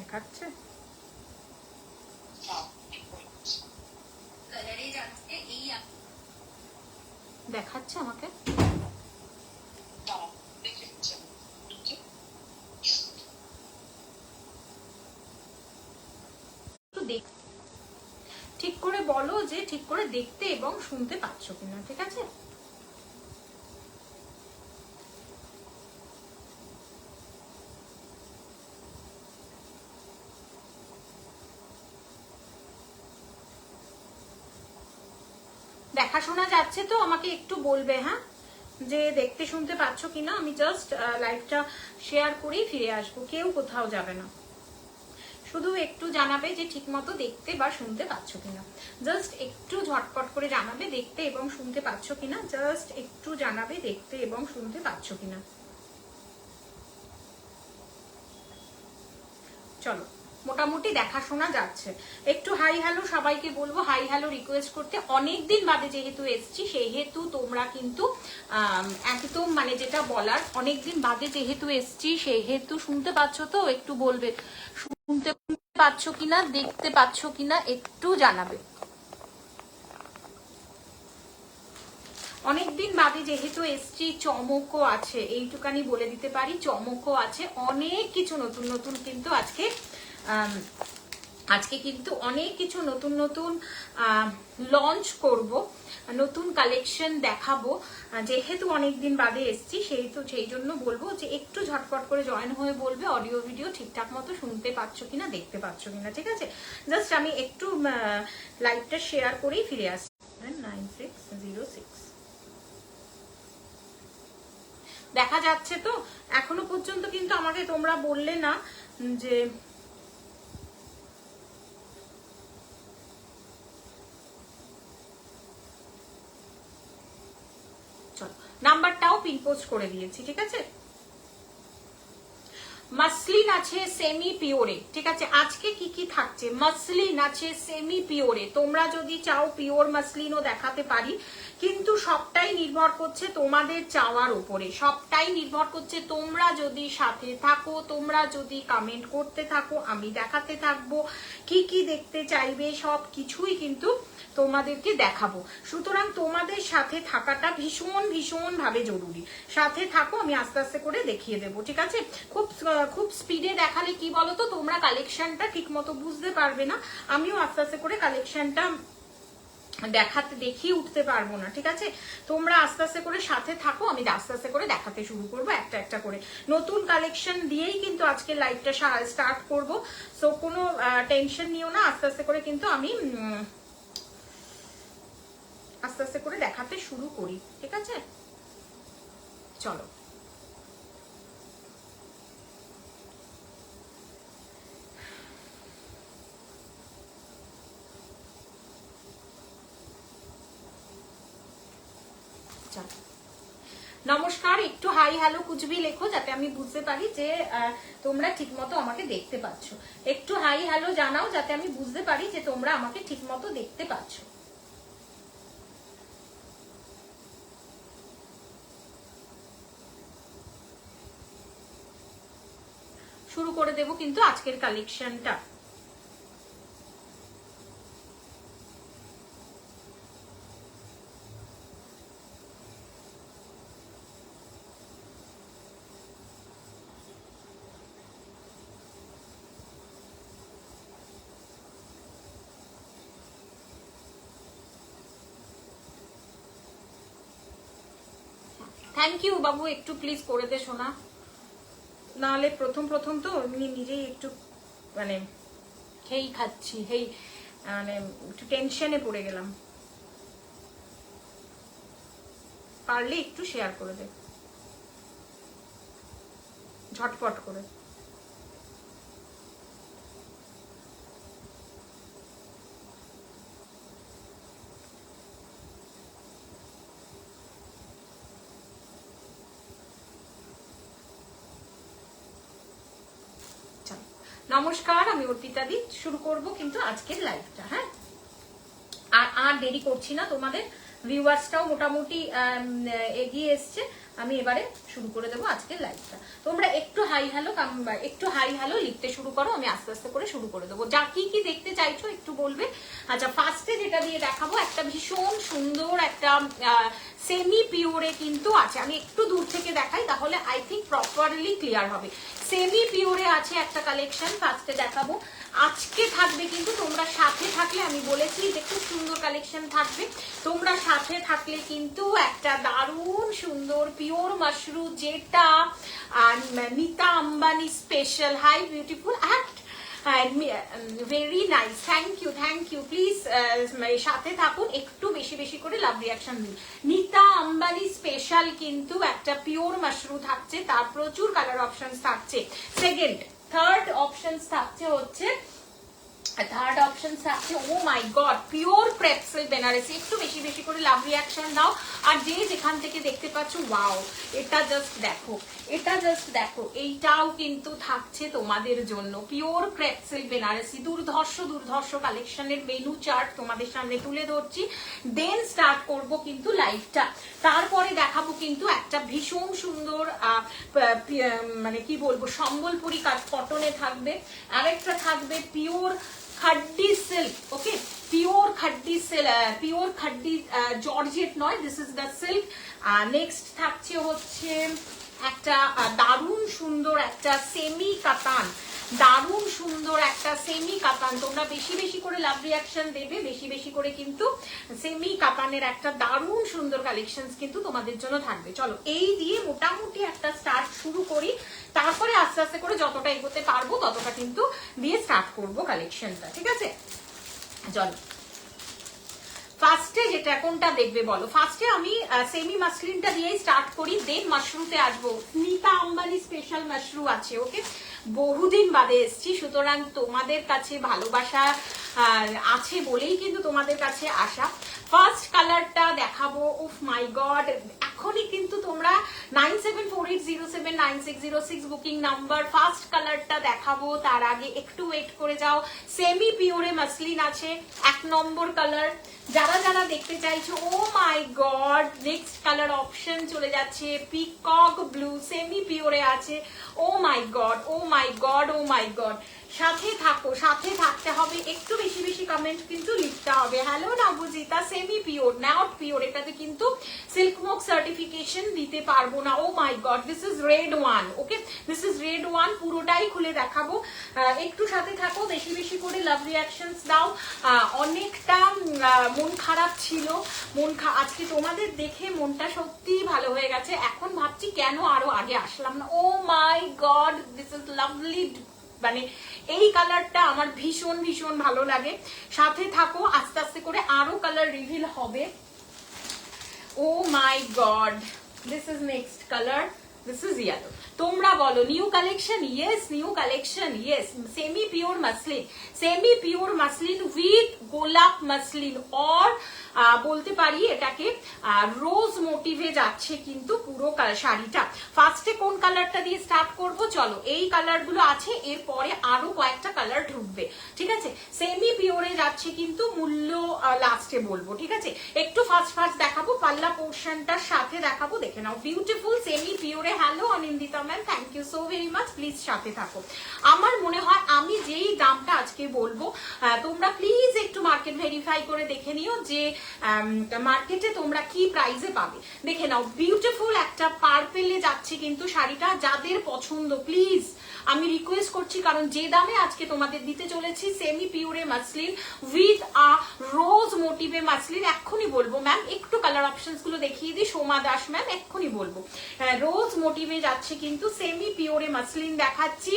দেখাচ্ছে? দেখাচ্ছে আমাকে? ঠিক করে বলো যে ঠিক করে দেখতে এবং শুনতে পাচ্ছ কিনা, ঠিক আছে? দেখাশোনা যাচ্ছে তো আমাকে একটু বলবে, হ্যাঁ, যে দেখতে শুনতে পাচ্ছ কিনা। আমি জাস্ট লাইভটা শেয়ার করেই ফিরে আসবো, কেউ কোথাও যাবে না। শুধু একটু জানাবে যে ঠিকমতো দেখতে বা শুনতে পাচ্ছ কিনা। জাস্ট একটু ঝটপট করে জানাবে দেখতে এবং শুনতে পাচ্ছ কিনা। জাস্ট একটু জানাবে দেখতে এবং শুনতে পাচ্ছ কিনা। চলো, মোটামুটি দেখাশোনা যাচ্ছে। একটু হাই হ্যালো সবাইকে বলবো, হাই হ্যালো রিকোয়েস্ট করতে। অনেকদিন বাদে যেহেতু এসছি সেহেতু তোমরা কিন্তু একদম মানে যেটা বলার, অনেকদিন বাদে যেহেতু এসছি সেহেতু শুনতে পাচ্ছ তো, একটু বলবে শুনতে পাচ্ছ কিনা, দেখতে পাচ্ছ কিনা একটু জানাবে। অনেকদিন বাদে যেহেতু এসছি, চমকও আছে, এইটুকানি বলে দিতে পারি, চমকও আছে। অনেক কিছু নতুন নতুন কিন্তু আজকে কিন্তু অনেক কিছু নতুন নতুন লঞ্চ করব, নতুন কালেকশন দেখাবো। যেহেতু অনেকদিন বাদে এসছি সেহেতু সেই জন্য বলবো যে একটু ঝটপট করে জয়েন হয়ে বলবে অডিও ভিডিও ঠিকঠাক মতো শুনতে পাচ্ছ কিনা, দেখতে পাচ্ছ কিনা, ঠিক আছে? জাস্ট আমি একটু লাইভটা শেয়ার করেই ফিরে আসছি। 9606 দেখা যাচ্ছে তো? এখনো পর্যন্ত কিন্তু আমাকে তোমরা বললে না যে চলো, নাম্বারটাও পিন পোস্ট করে দিয়েছি, ঠিক আছে? মাসলিন আছে সেমি পিওরে, ঠিক আছে? আজকে কি কি থাকছে? মাসলিন আছে সেমি পিওরে, তোমরা যদি চাও পিওর মাসলিনও দেখাতে পারি, কিন্তু সবটাই নির্ভর করছে তোমাদের চাওয়ার উপরে, সবটাই নির্ভর করছে তোমরা যদি সাথে থাকো, তোমরা যদি কমেন্ট করতে থাকো, আমি দেখাতে থাকবো। কি কি দেখতে চাইবে সব কিছুই কিন্তু তোমাদেরকে দেখাবো। সুতরাং তোমাদের সাথে থাকাটা ভীষণ ভীষণ ভাবে জরুরি। সাথে থাকো, আমি আস্তে আস্তে করে দেখিয়ে দেবো, ঠিক আছে? খুব স্পিডে দেখালে কি বলতো, তোমরা কালেকশনটা ঠিক মতো বুঝতে পারবে না, আমিও আস্তে আস্তে করে কালেকশনটা দেখিয়ে উঠতে পারবো না, ঠিক আছে? তোমরা আস্তে আস্তে করে সাথে থাকো, আমি আস্তে আস্তে করে দেখাতে শুরু করবো একটা একটা করে। নতুন কালেকশন দিয়েই কিন্তু আজকে লাইভটা স্টার্ট করব, সো কোনো টেনশন নিও না। আস্তে আস্তে করে কিন্তু আমি আস্তে আস্তে করে দেখাতে শুরু করি, ঠিক আছে? চলো, নমস্কার। একটু হাই হ্যালো কুচবি লেখো যাতে আমি বুঝতে পারি যে তোমরা ঠিকমতো আমাকে দেখতে পাচ্ছ। একটু হাই হ্যালো জানাও যাতে আমি বুঝতে পারি যে তোমরা আমাকে ঠিকমতো দেখতে পাচ্ছ। শুরু করে দেব কিন্তু আজকের কালেকশনটা। থ্যাংক ইউ বাবু, একটু প্লিজ করে দে শোনা, নাহলে প্রথম প্রথম তো নিজেই একটু মানে খেই খাচ্ছি, মানে একটু টেনশনে পড়ে গেলাম। পারলে একটু শেয়ার করে দে ঝটপট করে। নমস্কার, আমি অর্পিতা দি, শুরু করব কিন্তু আজকের লাইভটা। হ্যাঁ, আর দেরি করছি না, তোমাদের ভিউয়ার্সটাও মোটামুটি এগিয়ে এসছে। আমি এবারে শুরু করে দেবো আজকের লাইভটা। তোমরা একটু হাই হ্যালো লিখতে শুরু করো, আমি আস্তে আস্তে করে শুরু করে দেবো। যা কি কি দেখতে চাইছো একটু বলবে। আচ্ছা, ফার্স্টে যেটা দিয়ে দেখাবো একটা ভীষণ সুন্দর একটা সেমি পিওরে কিন্তু আছে। আমি একটু দূর থেকে দেখাই, তাহলে আই থিঙ্ক প্রপারলি ক্লিয়ার হবে। সেমি পিওরে আছে একটা কালেকশন, ফার্স্টে দেখাবো। আজকে থাকবে কিন্তু, তোমরা সাথে থাকলে, আমি বলেছি যে খুব সুন্দর কালেকশন থাকবে, তোমরা সাথে থাকলে কিন্তু একটা দারুণ সুন্দর পিওর মাশরুম, যেটা Nita Ambani special. Hi beautiful and very nice, thank you please সাথে থাকুন, একটু বেশি বেশি করে লাভ রিয়াকশন দিন। নিতা আম্বানি স্পেশাল কিন্তু একটা পিওর মাশরুম থাকছে, তার প্রচুর কালার অপশন থাকছে। থার্ড অপশন থাকছে হচ্ছে oh my god pure crepe silk Banarasi. একটু বেশি বেশি করে লাভ রিয়াকশন দাও। আর যে যেখান থেকে দেখতে পাচ্ছ, ওয়াও, এটা জাস্ট দেখো, এইটাও কিন্তু থাকছে তোমাদের জন্য পিওর ক্রেপ সিল্ক বেনারসি। দুর্ধর্ষ কালেকশনের মেনু চার্ট তোমাদের সামনে তুলে ধরছি, দেন স্টার্ট করব কিন্তু লাইভটা। তারপরে দেখাবো কিন্তু একটা ভীষণ সুন্দর মানে কি বলবো, সম্বলপুরি কটনে থাকবে, আরেকটা থাকবে পিওর খাড্ডি সিল্ক। ওকে, পিওর খাড্ডি জর্জেট নয়, this is the silk. Next থাকছে হচ্ছে একটা দারুণ সুন্দর একটা সেমি কাতান, তোমরা বেশি বেশি করে লাভ রিয়াকশন দেবে, বেশি বেশি করে কিন্তু সেমি কাতানের একটা দারুণ সুন্দর কালেকশন কিন্তু তোমাদের জন্য থাকবে। চলো এই দিয়ে মোটামুটি একটা স্টার্ট শুরু করি, তারপরে আস্তে আস্তে করে যতটা এগোতে পারবো ততটা কিন্তু দিয়ে স্টার্ট করবো কালেকশনটা, ঠিক আছে? চলো ফার্স্টে যেটা কোনটা দেখবে বলো? ফার্স্টে আমি সেমি মাশরুমটা দিয়ে স্টার্ট করি, দেন মাশরুমতে আসবো। নিতা আম্বানি স্পেশাল মাশরুম আছে। ওকে, বহুদিন বাদে এসছি, সুতরাং তোমাদের কাছে ভালোবাসা আছে বলেই কিন্তু তোমাদের কাছে আসা। ফার্স্ট কালারটা দেখাবো, উফ মাই গড, এখনই কিন্তু তোমরা 9748079606 বুকিং নাম্বার। ফার্স্ট কালারটা দেখাবো, তার আগে একটু ওয়েট করে যাও। সেমি পিওরে মাসলিন আছে, 1 নম্বর কালার। যারা যারা দেখতে চাইছো, ও my god, next colour option চলে যাচ্ছে পিকক ব্লু, সেমি পিওরে আছে। ও মাই গড, সাথে থাকতে হবে, একটু বেশি বেশি কমেন্ট কিন্তু লিখতে হবে। Hello Nabujita, semi pure not pure, এটাতে কিন্তু সিল্ক মার্ক সার্টিফিকেশন দিতে পারবো না। Oh my god, this is red one. Okay, this is red one, পুরোটাই খুলে দেখাবো, একটু সাথে থাকো, বেশি বেশি করে লাভ রিয়াকশনস দাও। অনেকটা মন খারাপ ছিল, আজকে তোমাদের দেখে মনটা সত্যিই ভালো হয়ে গেছে। এখন ভাবছি কেন আরো আগে আসলাম না। Oh my god, this is lovely, মানে এই কালারটা আমার ভীষণ ভীষণ ভালো লাগে। সাথে থাকো, আস্তে আস্তে করে আরো কালার রিভিল হবে। Oh my god, this is next colour, this is yellow. তোমরা বলো new collection? Yes, new collection, yes. Semi pure muslin with golap muslin, or বলতে পারি এটাকে রোজ মোটিভে যাচ্ছে কিন্তু পুরো শাড়িটা। ফার্স্টে কোন কালারটা দিয়ে স্টার্ট করব? চলো, এই কালার গুলো আছে, এরপরে আরো কয়েকটা কালার ঢুকবে, ঠিক আছে? সেমি পিওরে যাচ্ছে কিন্তু, মূল্য লাস্টে বলবো, ঠিক আছে? একটু ফার্স্ট দেখাবো, পাল্লা পোর্শনটার সাথে দেখাবো, দেখে নাও। বিউটিফুল সেমি পিওরে। Hello Anindita ma'am, thank you so very much, please সাথে থাকো। আমার মনে হয় আমি যেই দামটা আজকে বলবো, তোমরা প্লিজ একটু মার্কেট ভেরিফাই করে দেখে নিও যে মার্কেটে তোমরা কি প্রাইসে পাবে, দেখে নাও। বিউটিফুল একটা পার্পেলে যাচ্ছে কিন্তু শাড়িটা, যাদের পছন্দ প্লিজ আমি রিকোয়েস্ট করছি, কারণ যে দামে আজকে তোমাদের দিতে চলেছি সেমি পিওরে মাসলিন উইথ আ রোজ মোটিভে মাসলিন, এক্ষুনি বলবো ম্যাম, একটু কালার অপশনস গুলো দেখিয়ে দিই। সোমা দাস ম্যাম, এক্ষুনি বলবো। রোজ মোটিভে যাচ্ছে কিন্তু সেমি পিওরে মাসলিন দেখাচ্ছি।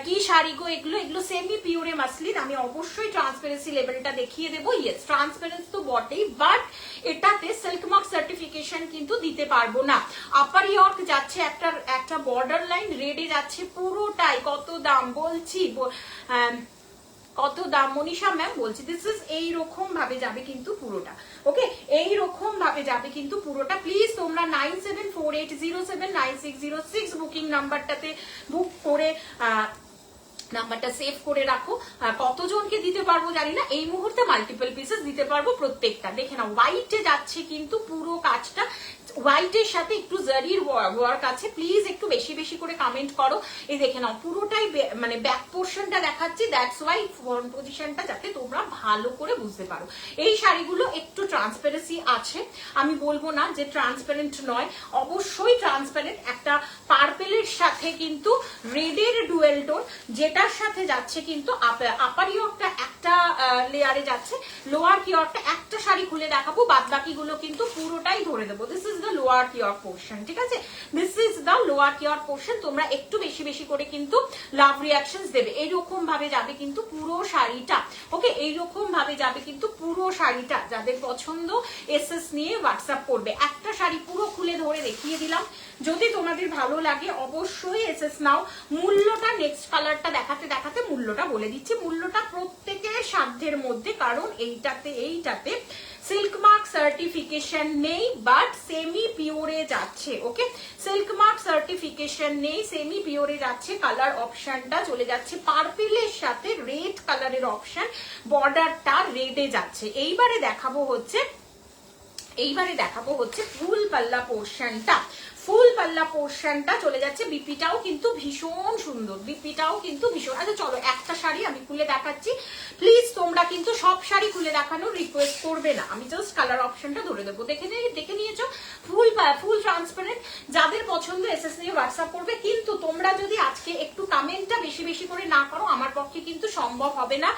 কি শাড়ি গো এগুলো? এগুলো সেমি পিওরে মাসলিন। আমি অবশ্যই ট্রান্সপারেন্সি লেভেলটা দেখিয়ে দেবো। ইয়েস, ট্রান্সপারেন্স তো বটেই, বাট এটাতে সিল্ক মার্ক সার্টিফিকেশন কিন্তু দিতে পারবো না। আপার ইয়র্ক যাচ্ছে একটা বর্ডার লাইন রেডে যাচ্ছে পুরোটাই। কত দাম বলছি, কত দাম মনীষা ম্যাম বলছি, দিস ইজ এইরকম ভাবে যাবে কিন্তু পুরোটা। ওকে, এইরকম ভাবে যাবে কিন্তু পুরোটা। প্লিজ তোমরা 9748079606 বুকিং নাম্বারটাতে বুক করে নাম্বারটা সেভ করে রাখো। কতজনকে দিতে পারবো জানি না, এই মুহূর্তে মাল্টিপল পিসেস দিতে পারবো প্রত্যেকটা। দেখে নাও, হোয়াইটে যাচ্ছে কিন্তু পুরো কাজটা, হোয়াইটের সাথে একটু জারির ওয়ার্ক আছে, প্লিজ একটু বেশি বেশি করে কমেন্ট করো। এই দেখে নাও পুরোটাই মানে ব্যাক পোর্শনটা দেখাচ্ছি, দ্যাটস ওয়াই ফ্রন্ট পজিশনটা, যাতে তোমরা ভালো করে বুঝতে পারো। এই শাড়িগুলো একটু ট্রান্সপারেন্সি আছে, আমি বলবো না যে ট্রান্সপারেন্ট নয়, অবশ্যই ট্রান্সপারেন্ট। একটা পার্পেলের সাথে কিন্তু রেডের ডুয়েল টোন, যেটার সাথে যাচ্ছে কিন্তু আপার ইয়র্কটা একটা লেয়ারে যাচ্ছে, লোয়ার কিয়রটা একটা শাড়ি খুলে দেখাবো, বাদ বাকিগুলো কিন্তু পুরোটাই ধরে দেবো। This is the lower core portion, ঠিক আছে, this is the lower core portion. তোমরা একটু বেশি বেশি করে কিন্তু লাভ রিয়াকশন দেবে, এইরকম ভাবে যাবে কিন্তু পুরো শাড়িটা। ওকে, এইরকম ভাবে যাবে কিন্তু পুরো শাড়িটা। যাদের পছন্দ এসএস নিয়ে হোয়াটসঅ্যাপ করবে। একটা শাড়ি পুরো খুলে ধরে দেখিয়ে দিলাম, যদি তোমাদের ভালো লাগে অবশ্যই এসএস নাও। মূল্যটা নেক্সট কালারটা দেখাতে দেখাতে মূল্যটা বলে দিচ্ছি। মূল্যটা প্রত্যেকের সাধ্যের মধ্যে, কারণ এইটাতে সিল্ক মার্ক সার্টিফিকেশন নেই, বাট সেমি পিওরে যাচ্ছে। ওকে, সিল্ক মার্ক সার্টিফিকেশন নেই, সেমি পিওরে যাচ্ছে। কালার অপশনটা চলে যাচ্ছে পার্পেলের সাথে রেড কালারের অপশন, বর্ডারটা রেডে যাচ্ছে। এইবারে দেখাবো হচ্ছে ফুল পাল্লা পোর্শনটা। ফুল পাল্লা পোর্শনটা চলে যাচ্ছে, বিপিটাও কিন্তু ভীষণ সুন্দর, বিপিটাও কিন্তু ভীষণ। আচ্ছা চলো একটা শাড়ি আমি খুলে দেখাচ্ছি, প্লিজ তোমরা কিন্তু সব শাড়ি খুলে দেখানোর রিকোয়েস্ট করবে না, আমি জাস্ট কালার অপশনটা ধরে দেবো। দেখে নিয়েছো ফুল ট্রান্সপারেন্ট। যাদের পছন্দ এসএস নিয়ে হোয়াটসঅ্যাপ করবে, কিন্তু তোমরা যদি আজকে একটু কমেন্টটা বেশি বেশি করে না করো, আমার পক্ষে কিন্তু সম্ভব হবে না।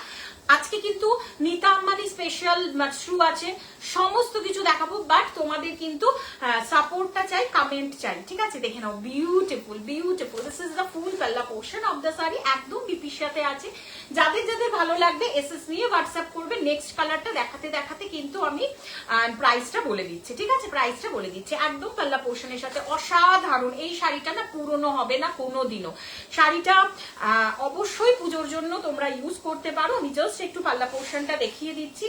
আজকে কিন্তু নীতা আম্বানি স্পেশাল মাশরু আছে, সমস্ত কিছু দেখাবো, বাট তোমাদের কিন্তু সাপোর্টটা চাই, কমেন্ট চাই, ঠিক আছে। দেখে নাও, beautiful beautiful, this is the full palla portion of the sari, একদম বিপির সাথে আছে। যাদের যাদের ভালো লাগবে এসএস নিয়ে হোয়াটসঅ্যাপ করবে। নেক্সট কালারটা দেখাতে দেখাতে কিন্তু আমি প্রাইসটা বলে দিচ্ছি, ঠিক আছে, প্রাইসটা বলে দিচ্ছি। একদম পাল্লা পোর্শনের সাথে অসাধারণ। এই শাড়িটা না পুরনো হবে না কোনোদিনও, শাড়িটা অবশ্যই পুজোর জন্য তোমরা ইউজ করতে পারো। আমি জাস্ট একটু পাল্লা পোর্শনটা দেখিয়ে দিচ্ছি,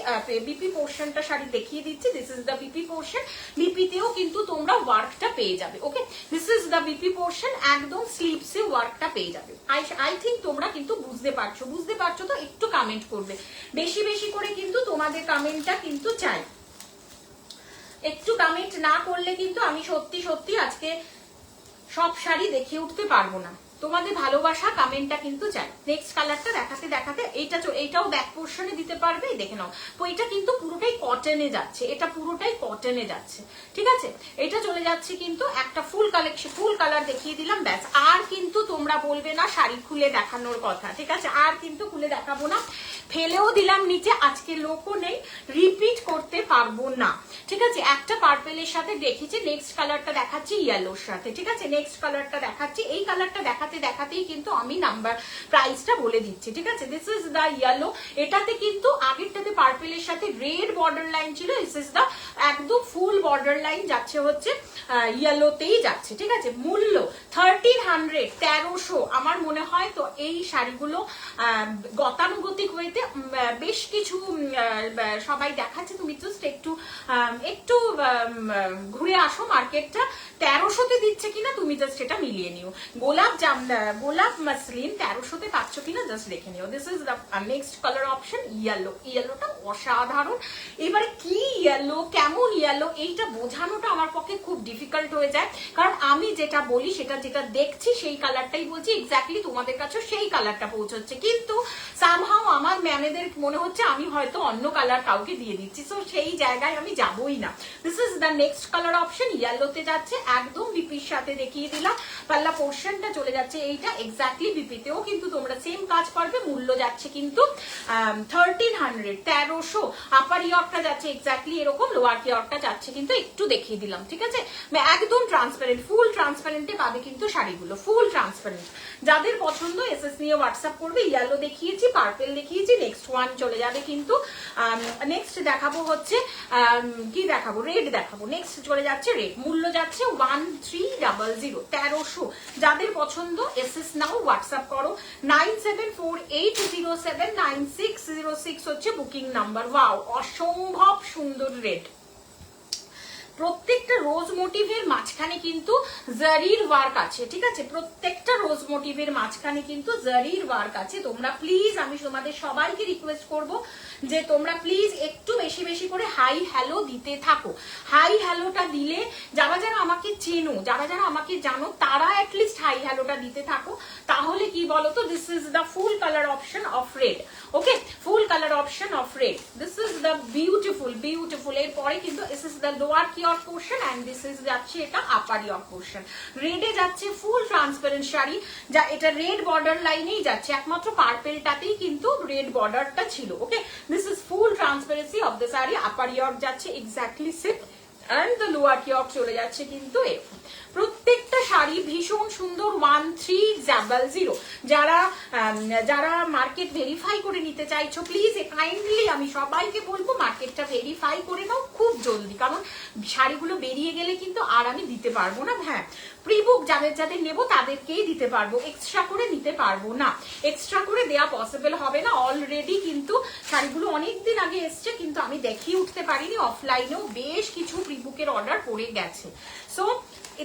বিপি পোর্শনটা শাড়ি দেখিয়ে দিচ্ছি। This is the BP portion, বিপিতেও কিন্তু তোমরা ওয়ার্কটা পেয়ে যাবে। Okay, this is the BP portion, একদম স্লিভসে ওয়ার্কটা পেয়ে যাবে। আই থিঙ্ক তোমরা কিন্তু বুঝতে পারছো তো, একটু কমেন্ট করবে বেশি বেশি করে, কিন্তু তোমাদের কমেন্টটা কিন্তু চাই। একটু কমেন্ট না করলে কিন্তু আমি সত্যি আজকে সব শাড়ি দেখিয়ে উঠতে পারবো না। তোমাদের ভালোবাসা কমেন্টটা কিন্তু চাই। নেক্সট কালারটা দেখাতে দেখাতে এইটাও ব্যাক পোর্শনে দিতে পারবে, দেখে নাও। তো এটা কিন্তু পুরোটাই কটনে যাচ্ছে, এটা পুরোটাই কটনে যাচ্ছে, ঠিক আছে। এটা চলে যাচ্ছে কিন্তু একটা ফুল কালেকশন, ফুল কালার দেখিয়ে দিলাম, ব্যাস। আর কিন্তু তোমরা বলবে না শাড়ি খুলে দেখানোর কথা, ঠিক আছে, আর কিন্তু খুলে দেখাবো না। ফেলেও দিলাম নিচে, আজকে লোকও নেই, রিপিট করতে পারবো না, ঠিক আছে। একটা পার্পেলের সাথে দেখেছি, নেক্সট কালারটা দেখাচ্ছি ইয়েলোর সাথে, ঠিক আছে। নেক্সট কালারটা দেখাচ্ছি, এই কালারটা দেখাতেই কিন্তু আমি নাম্বার প্রাইসটা বলে দিচ্ছি, ঠিক আছে। This is the yellow. এটাতে কিন্তু আগেরটাতে পার্পেলের সাথে রেড বর্ডার লাইন ছিল, দিস ইজ দ্য একদম ফুল বর্ডার লাইন যাচ্ছে হচ্ছে ইয়েলোতেই যাচ্ছে, ঠিক আছে। মূল্য 1300, 1300। আমার মনে হয় তো এই শাড়িগুলো গতানুগতিক হইতে বেশ কিছু সবাই দেখাচ্ছে, তুমি জাস্ট একটু ঘুরে আসো মার্কেটটা, 1300-তে দিচ্ছে কিনা তুমি জাস্ট এটা মিলিয়ে নিও। গোলাপ মাসলিন 1300-তে পাচ্ছ কিনা জাস্ট দেখে নিও। This is the next colour option, yellow. ইয়েলোটা অসাধারণ। এবারে কি ইয়েলো, কেমন ইয়েলো, এইটা বোঝানোটা আমার পক্ষে খুব ডিফিকাল্ট হয়ে যায়, কারণ আমি যেটা বলি যেটা দেখছি সেই কালারটাই বলছি, এক্স্যাক্টলি তোমাদের কাছে সেই কালারটা পৌঁছচ্ছে, কিন্তু সামহাও আমার ম্যামেদের মনে হচ্ছে আমি হয়তো অন্য কালার কাউকে দিয়ে দিচ্ছি, সো সেই জায়গায় আমি যাবই না। This is the next colour option, ইয়েলোতে যাচ্ছে, একদম বিপির সাথে দেখিয়ে দিলাম। পাল্লা পোর্শনটা চলে যাচ্ছে এইটা, এক্স্যাক্টলি বিপিতেও কিন্তু তোমরা সেম কাজ করবে। মূল্য যাচ্ছে কিন্তু 1300, 1300। আপার ইয়র্কটা যাচ্ছে এক্স্যাক্টলি এরকম, লোয়ার ইয়র্কটা যাচ্ছে কিন্তু একটু দেখিয়ে দিলাম, ঠিক আছে। একদম ট্রান্সপারেন্ট, ফুল ট্রান্সপারেন্টে পাবে কিন্তু শাড়িগুলো, ফুল ট্রান্সপারেন্ট। যাদের পছন্দ এসএস নিয়ে হোয়াটসঅ্যাপ করবে। ইয়েলো দেখিয়েছি, পার্পেল দেখিয়েছি, নেক্সট ওয়ান চলে যাবে কিন্তু নেক্সট দেখাবো হচ্ছে কি দেখাবো, রেড দেখাবো। নেক্সট চলে যাচ্ছে রেড, মূল্য যাচ্ছে 1300, 1300। যাদের পছন্দ এসএস নাও, হোয়াটসঅ্যাপ করো। 9748079606 হচ্ছে বুকিং নাম্বার। ওয়াও, অসম্ভব সুন্দর রেড, প্রত্যেকটা রোজ মোটিভের মাঝখানে কিন্তু জারির ওয়ার্ক আছে, ঠিক আছে? প্রত্যেকটা রোজ মোটিভের মাঝখানে কিন্তু জারির ওয়ার্ক আছে। তোমরা প্লিজ, আমি তোমাদের সবাইকে রিকোয়েস্ট করব যে তোমরা প্লিজ একটু বেশি বেশি করে হাই হ্যালো দিতে থাকো। হাই হ্যালোটা দিলে যারা যারা আমাকে চেনো, যারা যারা আমাকে জানো, তারা অ্যাটলিস্ট হাই হ্যালোটা দিতে থাকো। তাহলে কি বলতো, this is the full colour option of red. Okay, full colour option of red, this is the beautiful beautiful. এরপরে কিন্তু this is the lower cure portion and this is যাচ্ছে এটা আপার ইয়র পোর্শন। রেডে যাচ্ছে ফুল ট্রান্সপারেন্ট শাড়ি, যা এটা red border লাইনেই যাচ্ছে, একমাত্র পার্পেলটাতেই কিন্তু রেড বর্ডারটা ছিল। Okay, this is full transparency of the sari. Upper ইয়র যাচ্ছে exactly 6 and the lower yoke চলে যাচ্ছে কিন্তু F। প্রত্যেকটা শাড়ি ভীষণ সুন্দর 1300। যারা যারা মার্কেট ভেরিফাই করে নিতে চাইছো, প্লিজ কাইন্ডলি আমি সবাইকে বলবো মার্কেটটা ভেরিফাই করে নাও খুব জলদি, কারণ শাড়িগুলো বেরিয়ে গেলে কিন্তু আর আমি দিতে পারবো না। হ্যাঁ, প্রিবুক যাদের যাদের নেবো তাদেরকেই দিতে পারবো, এক্সট্রা করে নিতে পারবো না, এক্সট্রা করে দেওয়া পসিবল হবে না। অলরেডি কিন্তু শাড়িগুলো অনেকদিন আগে এসছে, কিন্তু আমি দেখিয়ে উঠতে পারিনি, অফলাইনেও বেশ কিছু প্রিবুকের অর্ডার পড়ে গেছে। So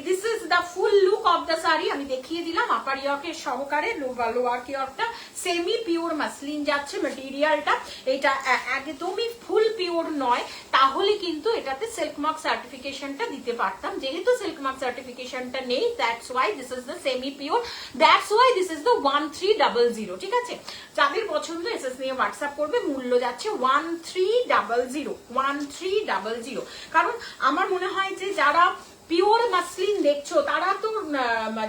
this is the full look of the sari, আমি দেখিয়ে দিলাম আপার ইয়কের সহকারে। লোয়ার কিয়রটা সেমি পিওর মাসলিন যাচ্ছে মেটেরিয়ালটা, এটা একদমই ফুল পিওর নয়, তাহলে কিন্তু এটাতে সিল্ক মার্ক সার্টিফিকেশনটা দিতে পারতাম। যেহেতু সিল্ক মার্ক সার্টিফিকেশনটা নেই, that's why this is the semi pure, that's why this is the 1300। ঠিক আছে, যাদের পছন্দ এসএস নিয়ে হোয়াটসঅ্যাপ করবে। মূল্য যাচ্ছে 1300, কারণ আমার মনে হয় যে যারা পিওর মাসলিন দেখছো, তারা তো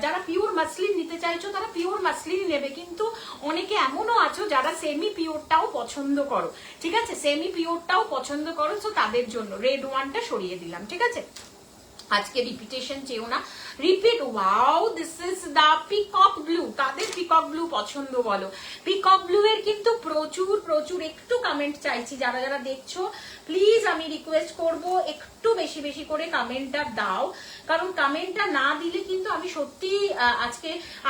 যারা পিওর মাসলিন নিতে চাইছো তারা পিওর মাসলিন নেবে, কিন্তু অনেকে এমনও আছো যারা সেমি পিওরটাও পছন্দ করো। ঠিক আছে, সেমি পিওরটাও পছন্দ করো, তো তাদের জন্য রেড ওয়ানটা সরিয়ে দিলাম। ঠিক আছে, আজকে রিপিটেশন চেও না, repeat. Wow, this is the peacock blue. কাদের পিকক ব্লু পছন্দ বলো? পিকক ব্লু এর কিন্তু প্রচুর প্রচুর একটু কমেন্ট চাইছি। যারা যারা দেখছো প্লিজ আমি রিকোয়েস্ট করব একটু বেশি বেশি করে কমেন্টটা দাও, কারণ কমেন্টটা না দিলে কিন্তু আমি সত্যি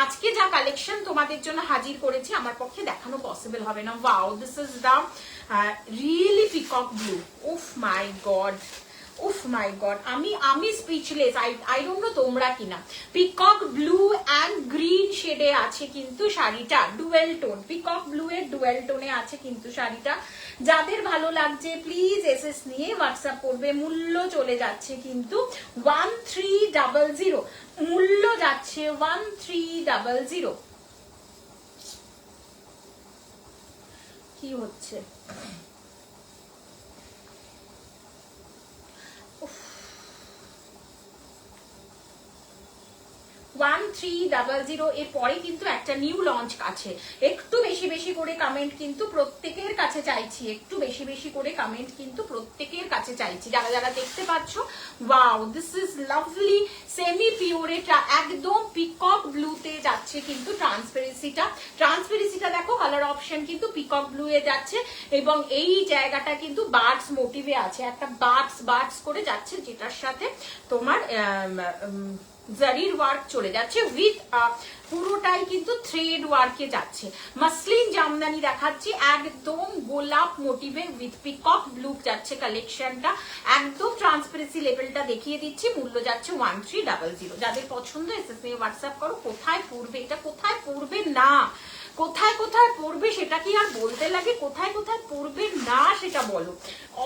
আজকে যা কালেকশন তোমাদের জন্য হাজির করেছি আমার পক্ষে দেখানো পসিবল হবে না। Wow, this is the really peacock blue. উফ মাই গড, উফ মাই গড, আমি স্পিচলেস। আই ডোন্ট নো তোমরা কিনা। পিকক ব্লু অ্যান্ড গ্রিন শেডে আছে কিন্তু শাড়িটা, ডুয়েল টোন, পিকক ব্লু এর ডুয়েল টোনে আছে কিন্তু শাড়িটা। যাদের ভালো লাগছে প্লিজ এসএস নিয়ে হোয়াটসঅ্যাপ করবে। মূল্য চলে যাচ্ছে কিন্তু 1300, মূল্য যাচ্ছে 1300। কি হচ্ছে? 1300 এর পরে কিন্তু একটা নিউ লঞ্চ আছে। একটু বেশি বেশি করে কমেন্ট কিন্তু প্রত্যেকের কাছে চাইছি, একটু বেশি বেশি করে কমেন্ট কিন্তু প্রত্যেকের কাছে চাইছি। যারা যারা দেখতে পাচ্ছ, wow, this is lovely semi pure. এটা একদম পিকক ব্লুতে যাচ্ছে কিন্তু ট্রান্সপারেন্সিটা দেখো, কালার অপশন কিন্তু পিকক ব্লু এ যাচ্ছে, এবং এই জায়গাটা কিন্তু বার্ডস মোটিভে আছে, একটা বার্ডস করে যাচ্ছে, যেটার সাথে তোমার জারির ওয়ার্ক চলে যাচ্ছে উইথ পুরোটাই কিন্তু থ্রেড ওয়ার্কে যাচ্ছে। মাসলিন জামদানি দেখাচ্ছি, একদম গোলাপ মোটিভে উইথ পিকক ব্লু যাচ্ছে কালেকশনটা, একদম ট্রান্সপারেন্সি লেভেলটা দেখিয়ে দিচ্ছি। মূল্য যাচ্ছে 1300। যাদের পছন্দ এসএস নিয়ে হোয়াটসঅ্যাপ করো। কোথায় পড়বে এটা, কোথায় পড়বে না, কোথায় কোথায় পড়বে সেটা কি আর বলতে লাগে? কোথায় কোথায় পড়বে না সেটা বলো।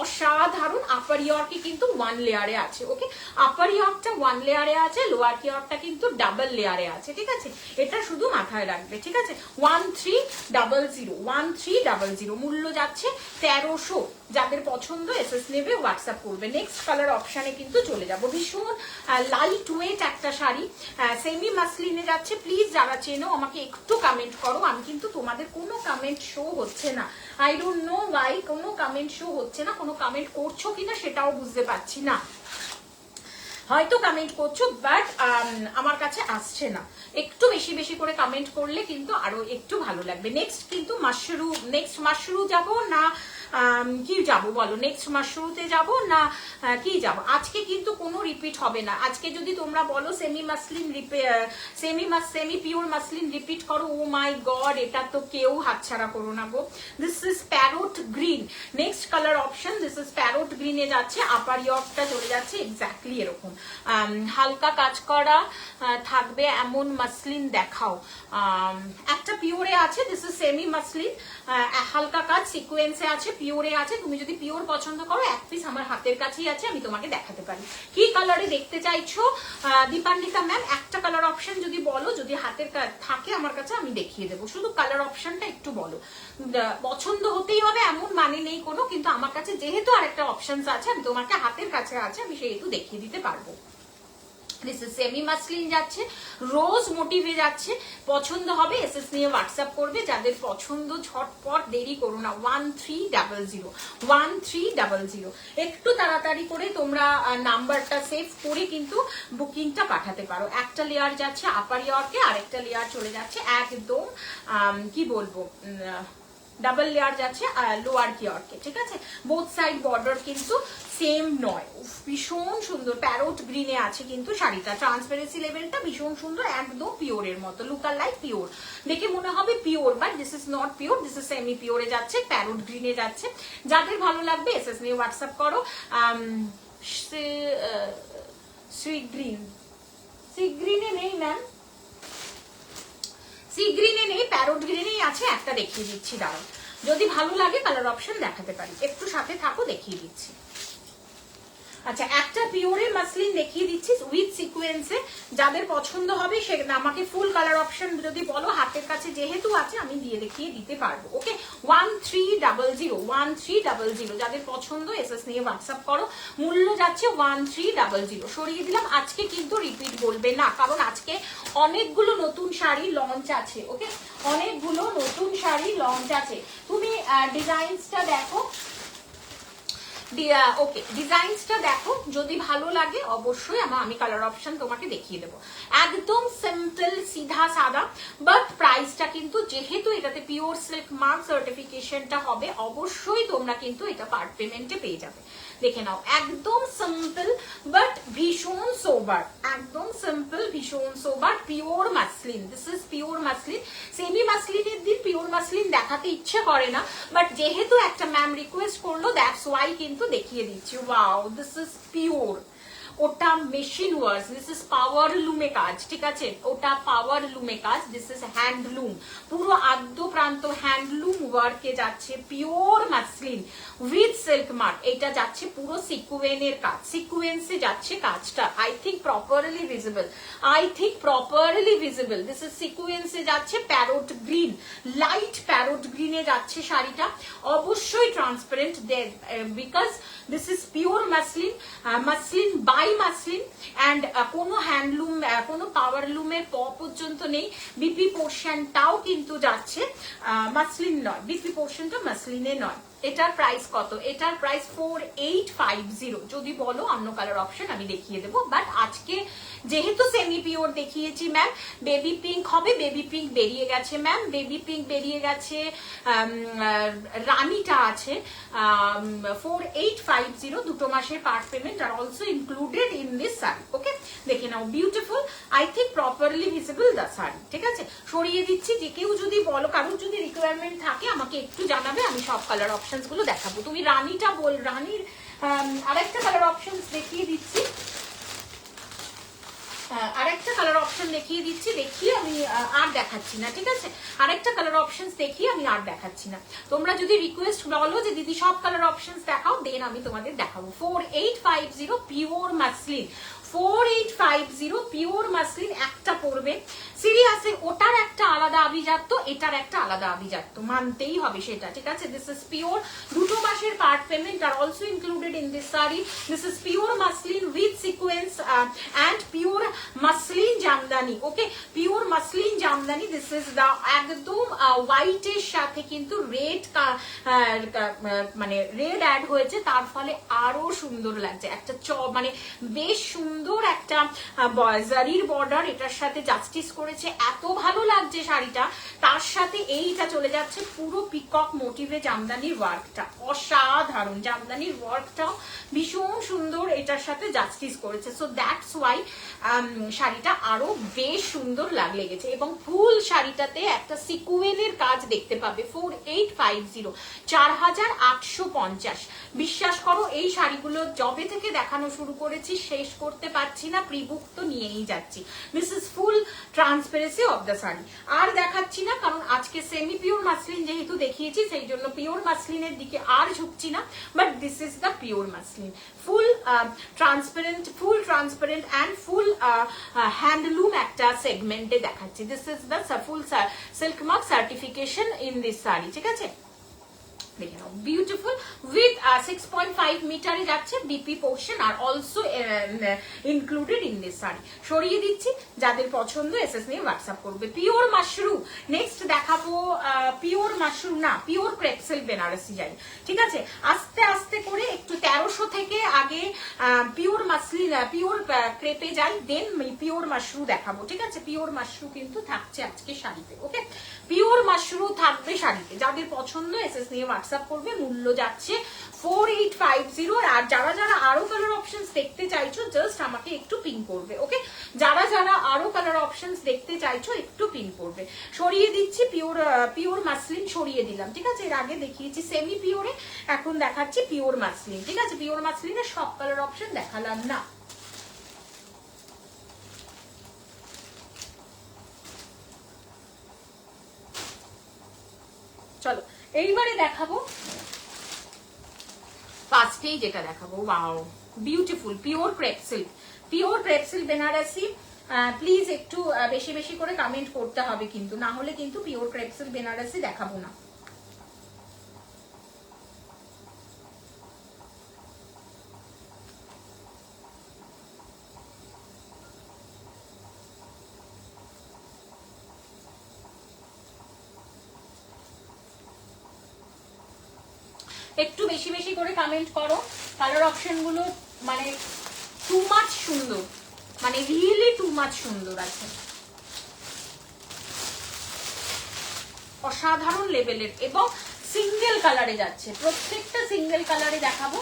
অসাধারণ। আপার ইয়র্কে কিন্তু 1 লেয়ারে আছে। ওকে, আপার ইয়র্কটা 1 লেয়ারে আছে, লোয়ার ইয়র্কটা কিন্তু ডাবল লেয়ারে আছে। ঠিক আছে, এটা শুধু মাথায় রাখবে। ঠিক আছে, 1300, মূল্য যাচ্ছে 1300। যাদের পছন্দ এসএস নেবে হোয়াটসঅ্যাপ করবে। নেক্সট কালার অপশানে কিন্তু চলে যাব। ভীষণ লাইট ওয়েট একটা শাড়ি, সেমি মাসলিনে যাচ্ছে। প্লিজ যারা চেনো আমাকে একটু কমেন্ট করো। আমি কিন্তু তোমাদের কোনো কমেন্ট শো হচ্ছে না, আই ডোন্ট নো ওয়াই, কোনো কমেন্ট শো হচ্ছে না। কোনো কমেন্ট করছো কিনা সেটাও বুঝতে পারছি না। হয়তো কমেন্ট করছো, বাট আমার কাছে আসছে না। একটু বেশি বেশি করে কমেন্ট করলে কিন্তু আরো একটু ভালো লাগবে। নেক্সট কিন্তু মাশরু যাব না, কি যাব বলো, নেক্সট মাস শুরুতে যাব না কি যাব? আজকে কিন্তু কোনো রিপিট হবে না। আজকে যদি তোমরা বলো semi muslin semi pure muslin repeat করো, ও মাই গড, এটা তো কেউ হাতছাড়া করো না গো। This is parrot green, next colour option, this is parrot গ্রিনে যাচ্ছে, আপার ইয়র্কটা চলে যাচ্ছে এক্স্যাক্টলি এরকম। হালকা কাজ করা থাকবে এমন মাসলিন দেখাও। একটা পিওরে আছে, দিস ইজ সেমি মাসলিন, হালকা কাজ সিকোয়েন্সে আছে, পিওরে আছে। তুমি যদি পিওর পছন্দ করো, এক পিস আমার হাতের কাছেই আছে, আমি তোমাকে দেখাতে পারি। কি কালারে দেখতে চাইছো দীপান্বিতা ম্যাম? একটা কালার অপশন যদি বলো, যদি হাতের থাকে আমার কাছে আমি দেখিয়ে দেবো। শুধু কালার অপশনটা একটু বলো, পছন্দ হতেই হবে এমন মানে নেই কোনো, কিন্তু আমার কাছে যেহেতু আরেকটা অপশন আছে, আমি তোমাকে হাতের কাছে আছে, আমি সেহেতু দেখিয়ে দিতে পারবো। দিস ইজ সেমি মাসলিন যাচ্ছে, রোজ মোটিভে যাচ্ছে, পছন্দ হবে এসএস নিয়ে হোয়াটসঅ্যাপ করবে, যাদের পছন্দ ঝটপট, দেরি করো না। 1300 একটু তাড়াতাড়ি করে তোমরা নাম্বারটা সেভ করে কিন্তু বুকিংটা পাঠাতে পারো। একটা লেয়ার যাচ্ছে আপার ইয়র্কে, আরেকটা লেয়ার চলে যাচ্ছে একদম কি বলবো ডাবল লেয়ার যাচ্ছে লোয়ার কিয়র্কে, ঠিক আছে? বোথ সাইড বর্ডার কিন্তু সেম নয়। ভীষণ সুন্দর প্যারোট গ্রিনে আছে কিন্তু শাড়িটা, ট্রান্সপারেন্সি লেভেলটা ভীষণ সুন্দর, একদম পিওরের মতো, লুকার লাইক পিওর, দেখে মনে হবে pure, but this is not pure, this is semi puree যাচ্ছে, প্যারোট গ্রিনে যাচ্ছে। যাদের ভালো লাগবে এসএস নিয়ে হোয়াটসঅ্যাপ করো। সি গ্রিনে নেই ম্যাম, সি গ্রিনে নেই, প্যারোট গ্রিনেই আছে। একটা দেখিয়ে দিচ্ছি, দাঁড়াও, যদি ভালো লাগে কালার অপশন দেখাতে পারি, একটু সাথে থাকো, দেখিয়ে দিচ্ছি। আচ্ছা, একটা পিওরের মাসলিন দেখিয়ে দিচ্ছি উইথ সিকোয়েন্সে, যাদের পছন্দ হবে সে আমাকে ফুল কালার অপশন যদি বলো, হাতের কাছে যেহেতু আছে আমি দিয়ে দেখিয়ে দিতে পারবো। ওকে, 1300 যাদের পছন্দ এসএস নিয়ে হোয়াটসঅ্যাপ করো। মূল্য যাচ্ছে 1300, সরিয়ে দিলাম। আজকে কিন্তু রিপিট বলবে না, কারণ আজকে অনেকগুলো নতুন শাড়ি লঞ্চ আছে। ওকে, অনেকগুলো নতুন শাড়ি লঞ্চ আছে। তুমি ডিজাইনসটা দেখো, ওকে ডিজাইনসটা দেখো, যদি ভালো লাগে অবশ্যই আমি কালার অপশন তোমাকে দেখিয়ে দেবো। একদম সিম্পল সিধা সাদা, বাট প্রাইসটা কিন্তু যেহেতু এটাতে পিওর সিল্ক মার্ক সার্টিফিকেশনটা হবে, অবশ্যই তোমরা কিন্তু এটা পার্ট পেমেন্টে পেয়ে যাবে। দেখে নাও, একদম সিম্পল বাট ভীষণ সোবার, একদম সিম্পল ভীষণ sober, pure muslin. This is pure muslin. Semi মাসলিনের দিন পিওর মাসলিন দেখাতে ইচ্ছে করে না, বাট যেহেতু একটা ম্যাম রিকোয়েস্ট করলো, দ্যাটস ওয়াই কিন্তু দেখিয়ে দিচ্ছি। ওয়াও, দিস ইজ পিওর, ওটা machine work, this is power লুমে কাজ, ঠিক আছে? ওটা পাওয়ার লুমে কাজ, দিস ইজ হ্যান্ডলুম, পুরো আদ্য প্রান্ত হ্যান্ডলুম ওয়ার্কে যাচ্ছে, pure muslin with silk mark. এটা যাচ্ছে পুরো সিকুয়েনের কাজ, সিকুয়েন্সে যাচ্ছে কাজটা। I think properly visible, this is সিকুয়েন্সে যাচ্ছে, প্যারোট গ্রিন, লাইট প্যারোট গ্রিনে যাচ্ছে শাড়িটা, অবশ্যই transparent, because this is pure muslin, muslin by muslin, and কোনো হ্যান্ডলুম কোনো পাওয়ার লুমের পর্যন্ত নেই। বিপি পোর্শনটাও কিন্তু যাচ্ছে মাসলিন নয়, বিপি পোর্শনটা মাসলিনে নয়। এটার প্রাইস কত? এটার প্রাইস 4850। যদি বলো অন্য কালার অপশন আমি দেখিয়ে দেবো, বাট আজকে যেহেতু সেমি পিওর দেখিয়েছি ম্যাম, বেবি পিঙ্ক হবে, বেবি পিঙ্ক বেরিয়ে গেছে ম্যাম, বেবি পিঙ্ক বেরিয়ে গেছে, রানীটা আছে 4850, 2 মাসের part payment R also included in this sari. Okay, দেখে নাও, beautiful, I think properly visible the sari, ঠিক আছে? সরিয়ে দিচ্ছি, যে কেউ যদি বলো, কারোর যদি রিকোয়ারমেন্ট থাকে আমাকে একটু জানাবে, আমি সব কালার অপশন গুলো দেখাবো। তুমি রানীটা বল, রানীর আরেকটা কালার অপশন দেখিয়ে দিচ্ছি, আরেকটা কালার অপশন দেখিয়ে দিচ্ছি, দেখিয়ে আমি আর দেখাচ্ছি না, ঠিক আছে? আরেকটা কালার অপশন দেখিয়ে আমি আর দেখাচ্ছি না। তোমরা যদি রিকোয়েস্ট বলো যে দিদি সব কালার অপশন দেখাও, দেন আমি তোমাদের দেখাবো। 4850 পিওর মাসলিন, 4850 পিওর মাসলিন, একটা পড়বে সিরিয়াসলি, ওটার একটা আলাদা আভিজাত্য, এটার একটা আলাদা আভিজাত্য, মানতেই হবে সেটা, ঠিক আছে? দিস ইজ পিওর, 2 মাসের part payment R also included in this sari. This is pure muslin with sequence and pure muslin jamdani, okay, pure muslin jamdani. This is the একদম হোয়াইটের সাথে কিন্তু রেড মানে রেড অ্যাড হয়েছে, তার ফলে আরো সুন্দর লাগছে। একটা মানে বেশ সুন্দর একটা জারির বর্ডার এটার সাথে জাস্টিস করেছে, এত ভালো লাগছে শাড়িটা। তার সাথে এইটা চলে যাচ্ছে পুরো পিকক মোটিভে জামদানির ওয়ার্কটা, অসাধারণ। জামদানির ওয়ার্কটাও ভীষণ সুন্দর এটার সাথে জাস্টিস করেছে। সো দ্যাটস ওয়াই শাড়িটা আরো বেশ সুন্দর লেগেছে। এবং ফুল শাড়িটাতে একটা সিকুয়েনের কাজ দেখতে পাবে। 4850, 4850। বিশ্বাস করো এই শাড়িগুলো জবে থেকে দেখানো শুরু করেছি শেষ করতে পারছি না, প্রিবুক তো নিয়েই যাচ্ছি। This is full transparency of the sari. আর দেখাচ্ছি না, কারণ আজকে সেমি পিওর মাসলিন যেহেতু দেখিয়েছি সেই জন্য পিওর মাসলিনের দিকে আর ঝুঁকছি না। But this is the pure muslin, full transparent and full handloom একটা সেগমেন্টে দেখাচ্ছি। This is the full silk mark certification in this sari, ঠিক আছে? বিউটিফুল উইথ 6.5 মিটারে যাচ্ছে BP portion, R also included in this sari. সরিয়ে দিচ্ছি, যাদের পছন্দ এসএস নিয়ে হোয়াটসঅ্যাপ করবে। পিওর মাশরুম নেক্সট দেখাবো। পিওর মাশরুম না, পিওর ক্রেপ সিল্ক বেনারসি যাই, ঠিক আছে? আস্তে আস্তে করে একটু 1300 থেকে আগে পিওর মাসলিন পিওর ক্রেপে যাই, দেন পিওর মাশরুম দেখাবো, ঠিক আছে? পিওর মাশরুম কিন্তু থাকছে আজকে শাড়িতে, ওকে? পিওর মাশরুম থাকবে শাড়িতে, যাদের পছন্দ এসএস নিয়ে হোয়াটসঅ্যাপ করবে। মূল্য যাচ্ছে 4850। আর যারা যারা আরো কালার অপশনস দেখতে চাইছো জাস্ট আমাকে একটু পিন করবে, ওকে? যারা যারা আরো কালার অপশনস দেখতে চাইছো একটু পিন করবে। সরিয়ে দিচ্ছি পিওর মাসলিন, সরিয়ে দিলাম, ঠিক আছে? এর আগে দেখিয়েছি সেমি পিওরে, এখন দেখাচ্ছি পিওর মাসলিন, ঠিক আছে? পিওর মাসলিনের সব কালার অপশন দেখালাম না। চলো এইবারে দেখাবো ফার্স্টেই যেটা দেখাবো, wow beautiful pure crepe silk, pure crepe silk Banarasi. Please একটু বেশি বেশি করে কমেন্ট করতে হবে কিন্তু, না হলে কিন্তু পিওর ক্রেপ সিল্ক বেনারসি দেখাবো না। একটু বেশি বেশি করে কমেন্ট করো। কালার অপশন গুলো মানে টু মাচ সুন্দর, মানে রিয়েলি টু মাচ সুন্দর আছে, অসাধারণ লেভেলের। এবং সিঙ্গেল কালারে যাচ্ছে, প্রত্যেকটা সিঙ্গেল কালারে দেখাবো।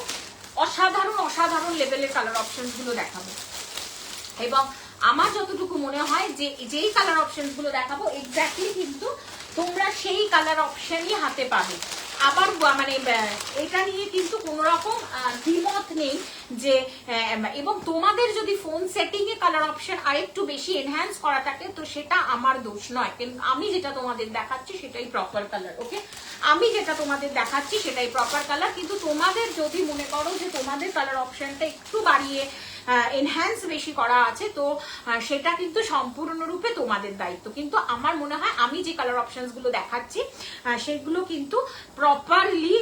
অসাধারণ অসাধারণ লেভেলের কালার অপশন গুলো দেখাবো। এবং আমার যতটুকু মনে হয় যে যেই কালার অপশন গুলো দেখাবো এক্স্যাক্টলি কিন্তু তোমরা সেই কালার অপশনই হাতে পাবে। আবার মানে এটা নিয়ে কিন্তু কোনো রকম দ্বিমত নেই যে, এবং তোমাদের যদি ফোন সেটিং এ কালার অপশন আরেকটু বেশি এনহ্যান্স করা থাকে তো সেটা আমার দোষ নয়, কিন্তু আমি যেটা তোমাদের দেখাচ্ছি সেটাই প্রপার কালার, ওকে? আমি যেটা তোমাদের দেখাচ্ছি সেটাই প্রপার কালার। কিন্তু তোমাদের যদি মনে করো যে তোমাদের কালার অপশনটা একটু বাড়িয়ে এনহ্যান্স বেশি করা আছে তো সেটা কিন্তু সম্পূর্ণরূপে তোমাদের দায়িত্ব। কিন্তু আমার মনে হয় আমি যে কালার অপশনস গুলো দেখাচ্ছি সেগুলো কিন্তু প্রপারলি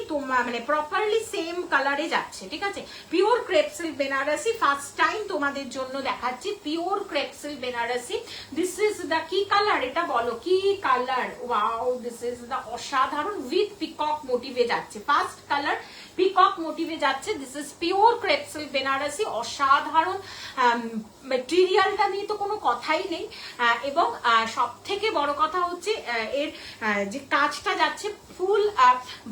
মানে প্রপারলি সেম কালারে যাচ্ছে, ঠিক আছে? Pure crepe silk Banarasi first time তোমাদের জন্য দেখাচ্ছি। Pure crepe silk Banarasi, this is the কি কালার, এটা বলো কি colour? Wow, this is the অসাধারণ উইথ পিকক মোটিভে যাচ্ছে। ফার্স্ট কালার পিকক মোটিভে যাচ্ছে। This is pure crepe silk Banarasi, অসাধারণ মেটেরিয়ালটা নিয়ে তো কোনো কথাই নেই। এবং সব থেকে বড় কথা হচ্ছে এর যে কাজটা যাচ্ছে ফুল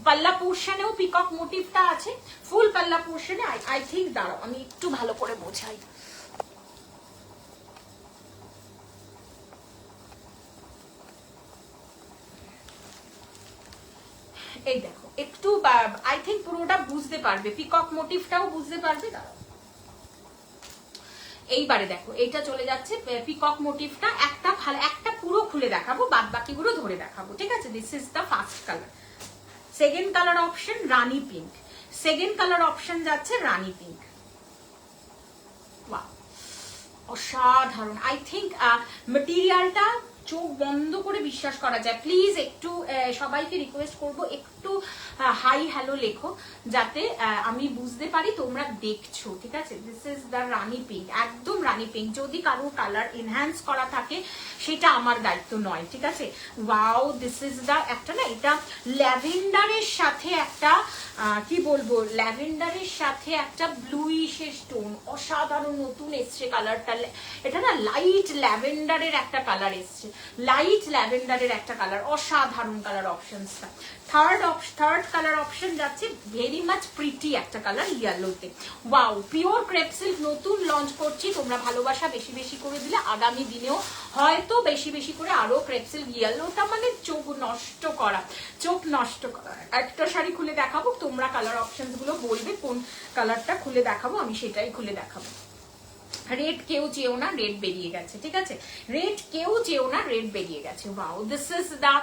পাল্লা পোর্শনেও পিকক মোটিভটা আছে। ফুল পাল্লা পোর্শনে আই থিঙ্ক, দাঁড়াও আমি একটু ভালো করে বোঝাই। এই দেখো একটু আই থিঙ্ক পুরোটা বুঝতে পারবে, পিকক মোটিভটাও বুঝতে পারবে। দাঁড়াও এইবারে দেখো এইটা চলে যাচ্ছে পিকক মোটিভটা, একটা পুরো খুলে দেখাবো, বাদ বাকিগুলো ধরে দেখাবো, ঠিক আছে? This is the first colour. Second colour option Rani pink, second colour option যাচ্ছে রানী পিঙ্ক। ওয়াও, অসাধারণ। আই থিঙ্ক মেটেরিয়ালটা চোখ বন্ধ করে বিশ্বাস করা যায়। প্লিজ একটু সবাইকে রিকোয়েস্ট করবো একটু একটু হাই হ্যালো লেখো, যাতে আমি বুঝতে পারি তোমরা দেখছো, ঠিক আছে? This is the Rani pink, একদম রানী পিঙ্ক। যদি কারো কালার এনহ্যান্স করা থাকে সেটা আমার দায়িত্ব নয়, ঠিক আছে? ওয়াও, দিস ইজ দ্য একটা না, এটা ল্যাভেন্ডারের সাথে একটা কি বলবো, ল্যাভেন্ডারের সাথে একটা ব্লুইশের স্টোন, অসাধারণ নতুন এসছে কালারটা। এটা না লাইট ল্যাভেন্ডারের একটা কালার এসছে, লাইট ল্যাভেন্ডারের একটা কালার, অসাধারণ কালার অপশনসটা। থার্ড কালার অপশন যাচ্ছে ভেরি মাচ প্রিটি একটা কালার ইয়েলোতে। ওয়াও, পিওর ক্রেপ সিল্ক নতুন লঞ্চ করছি, তোমরা ভালোবাসা বেশি বেশি করে দিলে আগামী দিনেও হয়তো বেশি বেশি করে আরো ক্রেপ সিল্ক। ইয়েলোটা মানে চোখ নষ্ট করা, চোখ নষ্ট করা। একটা শাড়ি খুলে দেখাবো, তোমরা কালার অপশন গুলো বলবে কোন কালারটা খুলে দেখাবো, আমি সেটাই খুলে দেখাবো। রেড কেউ চেয়েও না, রেড বেরিয়ে গেছে, ঠিক আছে? রেড কেউ চেয়েও না, রেড বেরিয়ে গেছে। ওয়াও, দিস ইজ দা,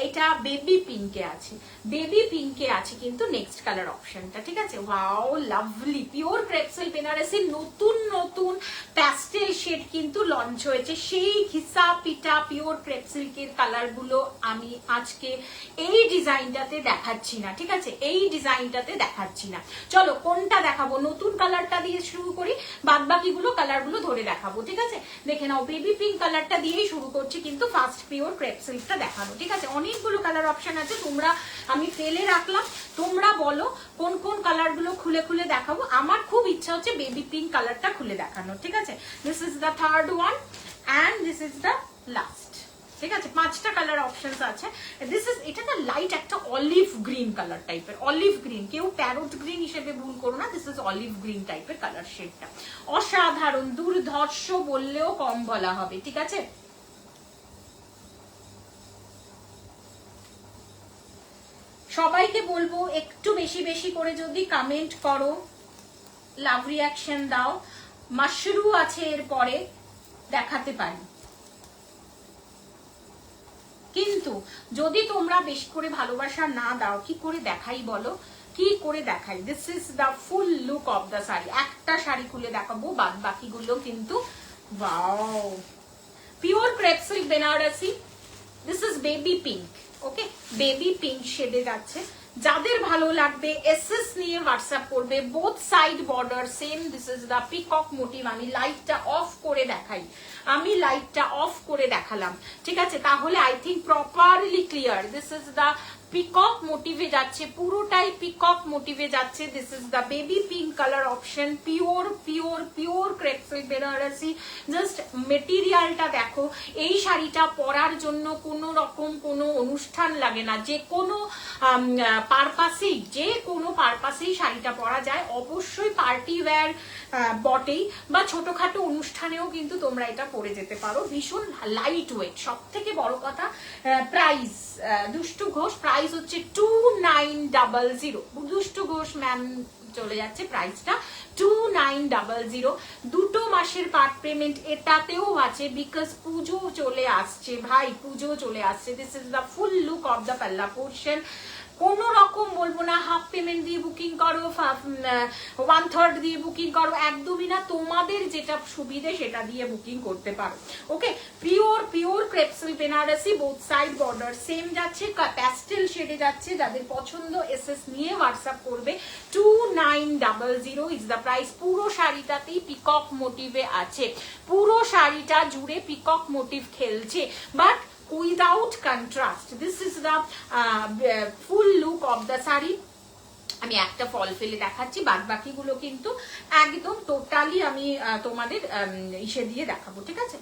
এটা বেবি পিঙ্কে আছে, বেবি পিঙ্কে আছে কিন্তু নেক্সট কালার অপশনটা, ঠিক আছে? Wow, lovely pure crepe silk Banarasi নতুন নতুন প্যাস্টেল শেড কিন্তু লঞ্চ হয়েছে। সেই ঘিসা পিটা পিওর ক্রেপ সিল্কের কালার গুলো আমি আজকে এই ডিজাইনটাতে দেখাচ্ছি না, ঠিক আছে? এই ডিজাইনটাতে দেখাচ্ছি না। চলো কোনটা দেখাবো, নতুন কালারটা দিয়ে শুরু করি, বাদ বাকিগুলো কালারগুলো ধরে দেখাবো, ঠিক আছে? দেখে নাও, বেবি পিঙ্ক কালারটা দিয়েই শুরু করছি কিন্তু ফার্স্ট পিওর ক্রেপ সিল্কটা দেখানো, ঠিক আছে? অনেকগুলো কালার অপশন আছে, তোমরা আমি ফেলে রাখলাম, তোমরা বলো কোন কোন কালারগুলো খুলে খুলে দেখাবো। আমার খুব ইচ্ছা হচ্ছে বেবি পিঙ্ক কালারটা খুলে দেখানো, ঠিক আছে? This is the third one and this is the last, ঠিক আছে? 5টা কালার অপশনস আছে। দিস ইজ, এটা না লাইট একটা অলিভ গ্রিন কালার টাইপের, অলিভ গ্রিন, কেউ প্যারোট গ্রিন হিসেবে ভুল করো না, দিস ইজ অলিভ গ্রিন টাইপের কালার শেডটা। অসাধারণ, দুর্ধর্ষ বললেও কম বলা হবে, ঠিক আছে? সবাইকে বলবো একটু বেশি বেশি করে যদি কমেন্ট করো, লাভ রিয়াকশন দাও। মাশরু আছে এরপরে, দেখাতে পারি, কিন্তু যদি তোমরা বেশি করে ভালোবাসা না দাও কি করে দেখাই বলো, কি করে দেখাই? This is the full look of the sari. একটা শাড়ি খুলে দেখাবো, বাদ বাকিগুলো কিন্তু wow, pure crepe silk Banarasi. This is baby pink, okay? Baby pink শেডে যাচ্ছে। যাদের ভালো লাগবে এসএস নিয়ে হোয়াটসঅ্যাপ করবে। Both side border same. This is the peacock motif. আমি লাইটটা অফ করে দেখাই, আমি লাইটটা অফ করে দেখালাম, ঠিক আছে? তাহলে I think properly clear. This is the peacock মোটিভে যাচ্ছে, পুরোটাই পিকক মোটিভে যাচ্ছে। This is the baby pink colour option, pure pure pure crepe silk Banarasi. Just মেটেরিয়ালটা দেখো, এই শাড়িটা পরার জন্য কোনো রকম কোনো অনুষ্ঠান লাগে না, যে কোনো পারপাসেই, যে কোনো পারপাসেই শাড়িটা পরা যায়। অবশ্যই পার্টি ওয়্যার বটেই, বা ছোটখাটো অনুষ্ঠানেও কিন্তু তোমরা এটা পরে যেতে পারো। ভীষণ লাইট ওয়েট, সব থেকে বড় কথা প্রাইস। দুষ্টু ঘোষ প্রাইস হচ্ছে 2900। দুষ্টু ঘোষ ম্যাম চলে যাচ্ছে, প্রাইসটা 2900। 2 মাসের পার্ট পেমেন্ট এটাতেও আছে, বিকজ পুজো চলে আসছে ভাই, পুজো চলে আসছে। This is the full look of the palla portion. কোনো রকম বলবো না হাফ পেমেন্ট দিয়ে বুকিং করো, 1/3 দিয়ে বুকিং করো, একদমই না। তোমাদের যেটা সুবিধে সেটা দিয়ে বুকিং করতে পারো, okay? Pure pure crepe silk Banarasi, both side border same যাচ্ছে, প্যাস্টেল শেডে যাচ্ছে। যাদের পছন্দ এসএস নিয়ে হোয়াটসঅ্যাপ করবে। 2900 ইজ দ্য প্রাইস। পুরো শাড়িটাতেই পিকক মোটিভে আছে, পুরো শাড়িটা জুড়ে পিকক মোটিভ খেলছে, but without contrast. This is the full look of the saree. আমি একটা ফল ফেলে দেখাচ্ছি, বাদ বাকিগুলো কিন্তু একদম টোটালি আমি তোমাদের ইসে দিয়ে দেখাবো, ঠিক আছে?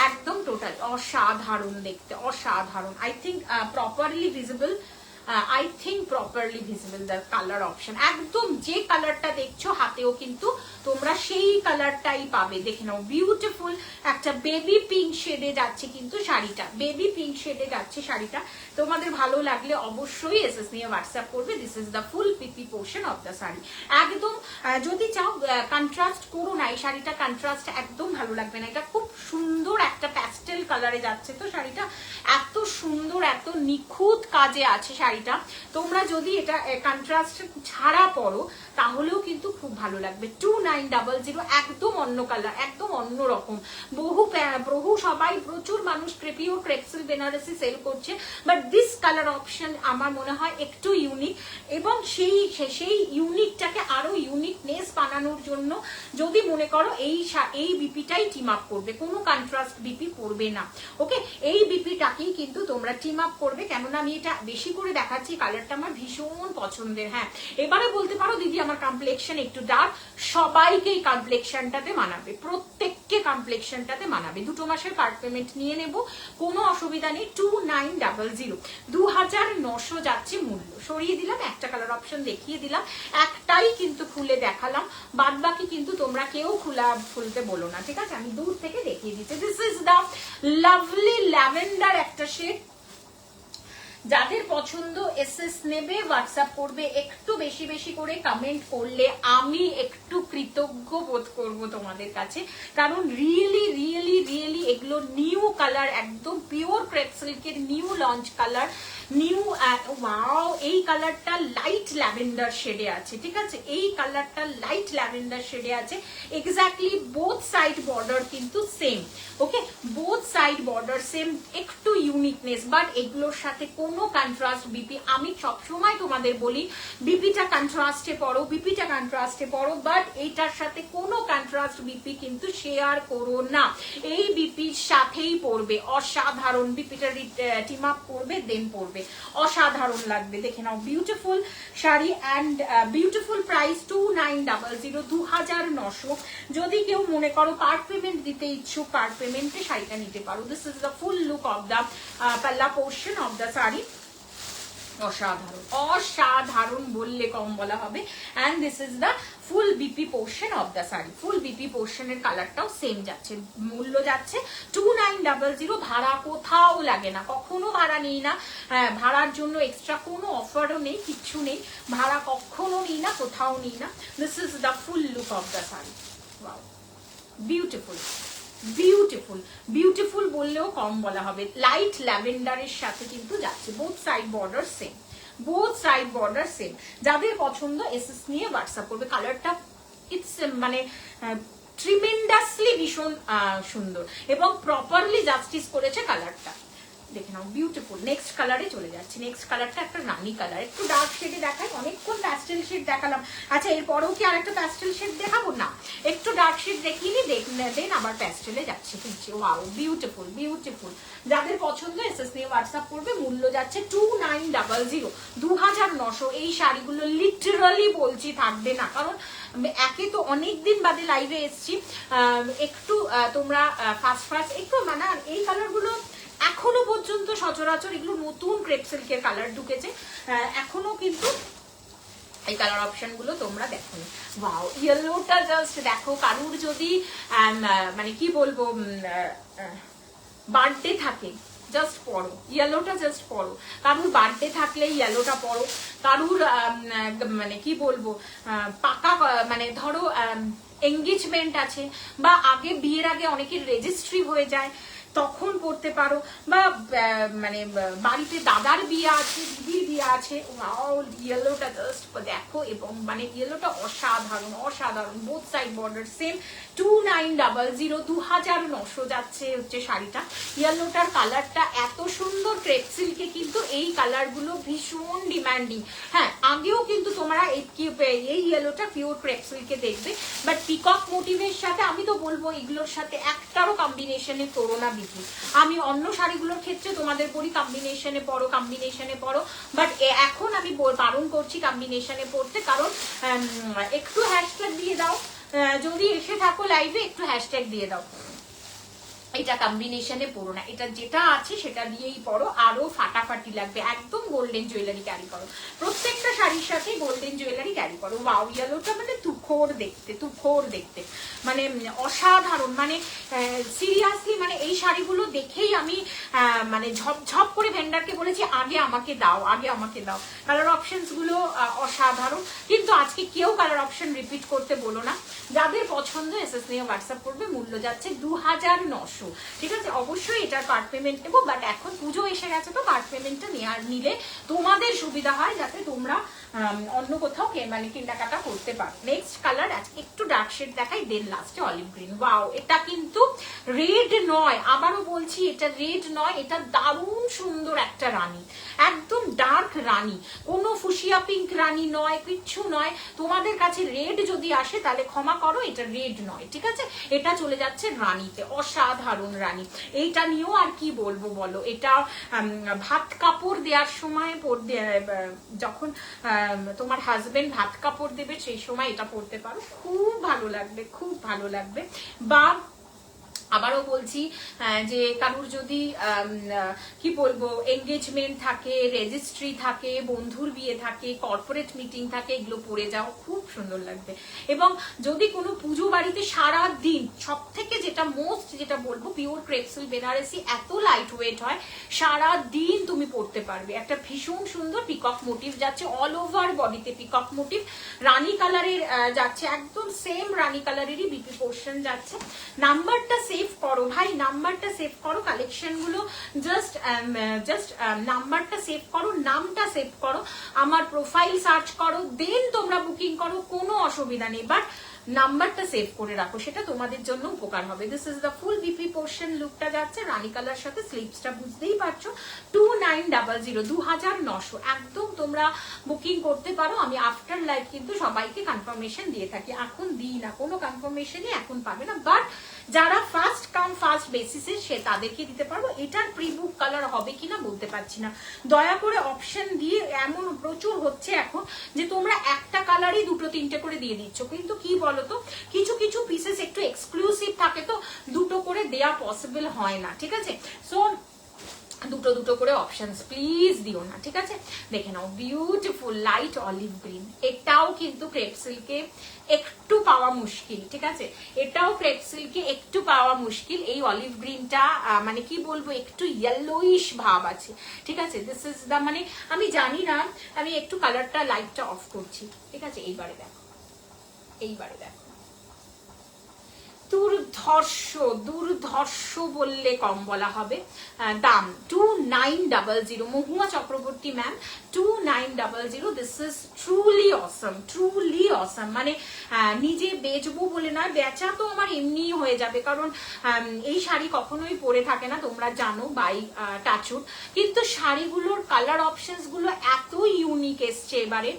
একদম টোটাল অসাধারণ দেখতে, অসাধারণ। I think properly visible, I think properly visible the colour option. একদম যে কালারটা দেখছো হাতেও কিন্তু তোমরা সেই কালারটাই পাবে। দেখে নাও, বিউটিফুল একটা বেবি পিঙ্ক শেডে যাচ্ছে কিন্তু শাড়িটা, বেবি পিঙ্ক শেডে যাচ্ছে শাড়িটা। তোমাদের ভালো লাগলে অবশ্যই এসএস নিয়ে হোয়াটসঅ্যাপ করবে। This is the full PP portion of the sari. একদম যদি চাও কন্ট্রাস্ট করো না, এই শাড়িটা কন্ট্রাস্ট একদম ভালো লাগবে না। এটা খুব সুন্দর একটা প্যাস্টেল কালারে যাচ্ছে তো শাড়িটা, এত সুন্দর, এত নিখুঁত কাজে আছে শাড়িটা। তোমরা যদি এটা কন্ট্রাস্ট ছাড়া পরো তাহলেও কিন্তু খুব ভালো লাগবে। 2900, একদম অন্য কালার, একদম অন্য রকম। বহু বহু সবাই প্রচুর মানুষ পিওর ক্রেপসিল বেনারসি সেল করছে, বাট দিস কালার অপশন আমার মনে হয় একটু ইউনিক, এবং সেই ইউনিকটাকে আরো ইউনিকনেস বানানোর জন্য যদি মনে করো এই বিপিটাই টিম আপ করবে, কোনো কন্ট্রাস্ট বিপি পড়বে না। ওকে, এই বিপিটাকেই কিন্তু তোমরা টিম আপ করবে, কেননা আমি এটা বেশি করে দেখাচ্ছি, কালারটা আমার ভীষণ পছন্দের। হ্যাঁ, এবারে বলতে পারো দিদি আমার কমপ্লেক্সন একটু ডার্ক, সবাইকেই কমপ্লেক্সনটাতে মানাবে, প্রত্যেককে কমপ্লেক্সনটাতে মানাবে। 2 মাসের কার্ড পেমেন্ট নিয়ে নেব, কোনো অসুবিধা নেই। 2900, 2900 যাচ্ছে মূল্য। সরিয়ে দিলাম, একটা কালার অপশন দেখিয়ে দিলাম, একটাই কিন্তু খুলে দেখালাম, বাদ বাকি কিন্তু তোমরা কেউ খুলতে বলো না, ঠিক আছে? আমি দূর থেকে দেখিয়ে দিচ্ছি। This is the lovely lavender একটা শেড। যাদের পছন্দ এসএস নেবে, হোয়াটসঅ্যাপ করবে, একটু বেশি বেশি করে কমেন্ট করলে আমি একটু কৃতজ্ঞ বোধ করব তোমাদের কাছে, কারণ রিয়েলি রিয়েলি রিয়েলি এগুলো নিউ কালার, একদম পিওর ক্রেপ সিল্কের new launch colour, new wow. এই কালারটা লাইট ল্যাভেন্ডার শেডে আছে, ঠিক আছে? এই কালারটা লাইট ল্যাভেন্ডার শেডে আছে। এক্স্যাক্টলি বোথ সাইড বর্ডার কিন্তু সেম, ওকে, বোথ সাইড বর্ডার সেম, একটু ইউনিকনেস, বাট এগুলোর সাথে কোনো কন্ট্রাস্ট বিপি, আমি সবসময় তোমাদের বলি বিপিটা কন্ট্রাস্টে পড়ো, বিপিটা কন্ট্রাস্টে পড়ো, বাট এইটার সাথে কোনো কন্ট্রাস্ট বিপি কিন্তু শেয়ার করো না, এই বিপির সাথেই পড়বে। অসাধারণ, বিপিটা টিম আপ করবে দেন পড়বে, অসাধারণ লাগবে। দেখে নাও, beautiful sari and beautiful price 2900, 2900। যদি কেউ মনে করো পার্ট পেমেন্ট দিতে ইচ্ছুক, পার্ট পেমেন্টে শাড়িটা নিতে পারো। This is the full look of the palla portion of the sari. অসাধারণ, অসাধারণ বললে কম বলা হবে। And this is the full BP portion of the sari. Full BP পোর্শনের কালারটাও সেম যাচ্ছে, মূল্য যাচ্ছে 2900। ভাড়া কোথাও লাগে না, কখনো ভাড়া নেই না, ভাড়ার জন্য এক্সট্রা কোনো অফারও নেই, কিচ্ছু নেই, ভাড়া কখনো নিই না, কোথাও নিই না। This is the full look of the sari. Wow, beautiful, beautiful, beautiful বললেও কম বলা হবে। লাইট ল্যাভেন্ডারের সাথে কিন্তু যাচ্ছে, both side border same, both side border same. যাদের পছন্দ এসএস নিয়ে হোয়াটসঅ্যাপ করবে। কালারটা ইটস মানে ট্রিমেন্ডাসলি ভীষণ সুন্দর এবং প্রপারলি জাস্টিস করেছে কালারটা। দেখে নাও, বিউটিফুল। নেক্সট কালারে চলে যাচ্ছে। নেক্সট কালারটা একটা রানী কালার, একটু ডার্ক শেডে দেখাই, অনেকক্ষণ প্যাস্টেল শেড দেখালাম। আচ্ছা, এরপরেও কি আরেকটা প্যাস্টেল শেড দেখাবো? না, একটু ডার্ক শেড দেখিয়ে দেন আবার প্যাস্টেলে যাচ্ছে। Wow, beautiful, beautiful. যাদের পছন্দ এসএস নিয়ে হোয়াটসঅ্যাপ করবে। মূল্য যাচ্ছে 2900, 2900। এই শাড়িগুলো লিটারালি বলছি থাকবে না, কারণ একে তো অনেকদিন বাদে লাইভে এসছি, একটু তোমরা ফার্স্ট একটু মানে এই কালারগুলো এখনো পর্যন্ত সচরাচর এগুলো নতুন ক্রেপ সিল্কের কালার ঢুকেছে, এখনো কিন্তু এই কালার অপশন গুলো তোমরা দেখো। ওয়াও, ইয়েলোটা জাস্ট দেখো, কারুর যদি মানে কি বলবো বার্থডে থাকে জাস্ট পরো, ইয়েলোটা জাস্ট পরো। কারুর বার্থডে থাকলে ইয়েলোটা পরো, কারুর মানে কি বলবো পাকা মানে ধরো এঙ্গেজমেন্ট আছে, বা আগে বিয়ের আগে অনেকের রেজিস্ট্রি হয়ে যায়, তখন পড়তে পারো, বা মানে বাড়িতে দাদার বিয়ে আছে, দিদির বিয়ে আছে। ওয়াও, ইয়েলোটা জাস্ট দেখো, এবং মানে ইয়েলোটা অসাধারণ, অসাধারণ। Both side border same. 2900, 2900 যাচ্ছে হচ্ছে শাড়িটা। ইয়েলোটার কালারটা এত সুন্দর, ক্রেপ সিল্কে কিন্তু এই কালারগুলো ভীষণ ডিমান্ডিং। হ্যাঁ, আগেও কিন্তু তোমরা এই ইয়েলোটা পিওর ক্রেপ সিল্কে দেখবে, বাট পিকক মোটিভের সাথে আমি তো বলবো এগুলোর সাথে একটারও কম্বিনেশনে করো না বিপি। আমি অন্য শাড়িগুলোর ক্ষেত্রে তোমাদের বলি কম্বিনেশনে পড়ো, কম্বিনেশনে পড়ো, বাট এখন আমি বারণ করছি কম্বিনেশনে পড়তে, কারণ একটু হ্যাশট্যাগ দিয়ে দাও, যদি এসে থাকো লাইভে একটু হ্যাশট্যাগ দিয়ে দাও। এটা কম্বিনেশনে পড়ো না, এটা যেটা আছে সেটা দিয়েই পড়ো, আরো ফাটাফাটি লাগবে। একদম গোল্ডেন জুয়েলারি ক্যারি করো, প্রত্যেকটা শাড়ির সাথে গোল্ডেন জুয়েলারি ক্যারি করো। ওয়াও, ইয়েলোটা মানে তুখোর দেখতে, তুখোর দেখতে, মানে অসাধারণ। মানে সিরিয়াসলি মানে এই শাড়িগুলো দেখেই আমি মানে ঝপঝপ করে ভেন্ডারকে বলেছি আগে আমাকে দাও, আগে আমাকে দাও। কালার অপশনস গুলো অসাধারণ, কিন্তু আজকে কেউ কালার অপশন রিপিট করতে বলো না। যাদের পছন্দ এসএস নিয়ে হোয়াটসঅ্যাপ করবে। মূল্য যাচ্ছে 2900, ঠিক আছে? অবশ্যই এটার পার্ট পেমেন্ট নেবো, বাট এখন পুজো এসে গেছে তো পার্ট পেমেন্টটা নিলে তোমাদের সুবিধা হয়, যাতে তোমরা অন্য কোথাও মানে কেনাকাটা করতে পারো। নেক্সট কালার আজকে একটু ডার্ক শেড দেখাই, দেন লাস্টে অলিভ গ্রিন। ওয়াও, এটা কিন্তু রেড নয়, আবারও বলছি এটা রেড নয়, এটা দারুণ সুন্দর একটা রানী, একদম ডার্ক রানী, কোনো ফুসিয়া পিঙ্ক রানী নয়, কিচ্ছু নয়। তোমাদের কাছে রেড যদি আসে তাহলে ক্ষমা করো, এটা রেড নয়, ঠিক আছে? এটা চলে যাচ্ছে রানীতে, অসাধারণ রানী। এইটা নিয়েও আর কি বলবো বলো, এটা ভাত কাপড় দেওয়ার সময় যখন তোমার হাজবেন্ড ভাত কাপড় দেবে সেই সময় এটা পরতে পারো, খুব ভালো লাগবে, খুব ভালো লাগবে। বা আবারও বলছি যে কারুর যদি কি বলবো এঙ্গেজমেন্ট থাকে, রেজিস্ট্রি থাকে, বন্ধুর বিয়ে থাকে, কর্পোরেট মিটিং থাকে, এগুলো পরে যাও, খুব সুন্দর লাগবে। এবং যদি কোনো পুজো বাড়িতে সারা দিন, সব থেকে যেটা মোস্ট যেটা বলবো, পিওর ক্রেপ সিল্ক বেনারসি এত লাইট ওয়েট হয়, সারা দিন তুমি পরতে পারবে। একটা ভীষণ সুন্দর পিকক মোটিভ যাচ্ছে, অল ওভার বডিতে পিকক মোটিভ, রানী কালারের যাচ্ছে, একদম সেম রানী কালারেরই বিপি পোর্শন যাচ্ছে। নাম্বারটা সেভ করো ভাই, নাম্বারটা সেভ করো, কালেকশন গুলো জাস্ট নাম্বারটা সেভ করো, নামটা সেভ করো, আমার প্রোফাইল সার্চ করো, দেন তোমরা বুকিং করো, কোনো অসুবিধা নেই, বাট নাম্বারটা সেভ করে রাখো, সেটা তোমাদের জন্য উপকার হবে। This is the full BP portion লুকটা যাচ্ছে রানী কালার সাথে, স্লিভসটা বুঝতেই পারছো 2900, 2900 একদম তোমরা বুকিং করতে পারো। আমি আফটার লাইভ কিন্তু সবাইকে কনফার্মেশন দিয়ে থাকি, এখন দিই না, কোনো কনফার্মেশনই এখন পাবে না, বাট যারা ফার্স্ট কাম ফার্স্ট বেসিসে সে তাদেরকে দিতে পারবো। এটার প্রি বুক কালার হবে কিনা বলতে পারছি না, দয়া করে অপশন দিয়ে, এমন প্রচুর হচ্ছে এখন যে তোমরা একটা কালারই দুটো তিনটে করে দিয়ে দিচ্ছ, কিন্তু কি বলতো কিছু কিছু পিসেস একটু এক্সক্লুসিভ থাকে, তো দুটো করে দেয়া পসিবল হয় না, ঠিক আছে? সো দুটো দুটো করে অপশনস প্লিজ দিও না, ঠিক আছে? দেখে নাও, বিউটিফুল লাইট অলিভ গ্রিন, এটাও কিন্তু ক্রেপ সিল্কে একটু পাওয়া মুশকিল, ঠিক আছে? এটাও ক্রেপ সিল্কে একটু পাওয়া মুশকিল। এই অলিভ গ্রিনটা মানে কি বলবো, একটু ইয়েলোইশ ভাব আছে, ঠিক আছে? দিস ইজ দা, মানে আমি জানি না, আমি একটু কালারটা লাইটটা অফ করছি, ঠিক আছে? এইবারে দেখো, এইবারে দেখো, দুর্ধর্ষ বললে কম বলা হবে। দাম 2900, Mahua Chakraborty ma'am, 2900। This is truly awesome, truly awesome. মানে নিজে বেচবো বলে না, বেচা তো আমার এমনিই হয়ে যাবে, কারণ এই শাড়ি কখনোই পরে থাকে না, তোমরা জানো, বাই টাচুড। কিন্তু শাড়িগুলোর কালার অপশনস গুলো এত ইউনিক এসছে এবারে।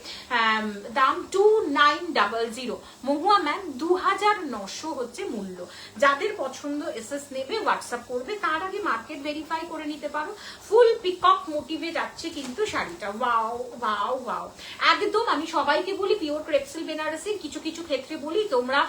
দাম 2900, মহুয়া ম্যাম 2900 হচ্ছে মূল্য। যাদের পছন্দ এসএস নেবে, হোয়াটসঅ্যাপ করবে, তার আগে মার্কেট ভেরিফাই করে নিতে পারো। ফুল পিকক মোটিভে যাচ্ছে কিন্তু শাড়িটা, ওয়াও ওয়াও ওয়াও একদম। আমি সবাইকে বলি পিওর ক্রেপ সিল্ক বেনারসি, কিছু কিছু ক্ষেত্রে বলি তোমরা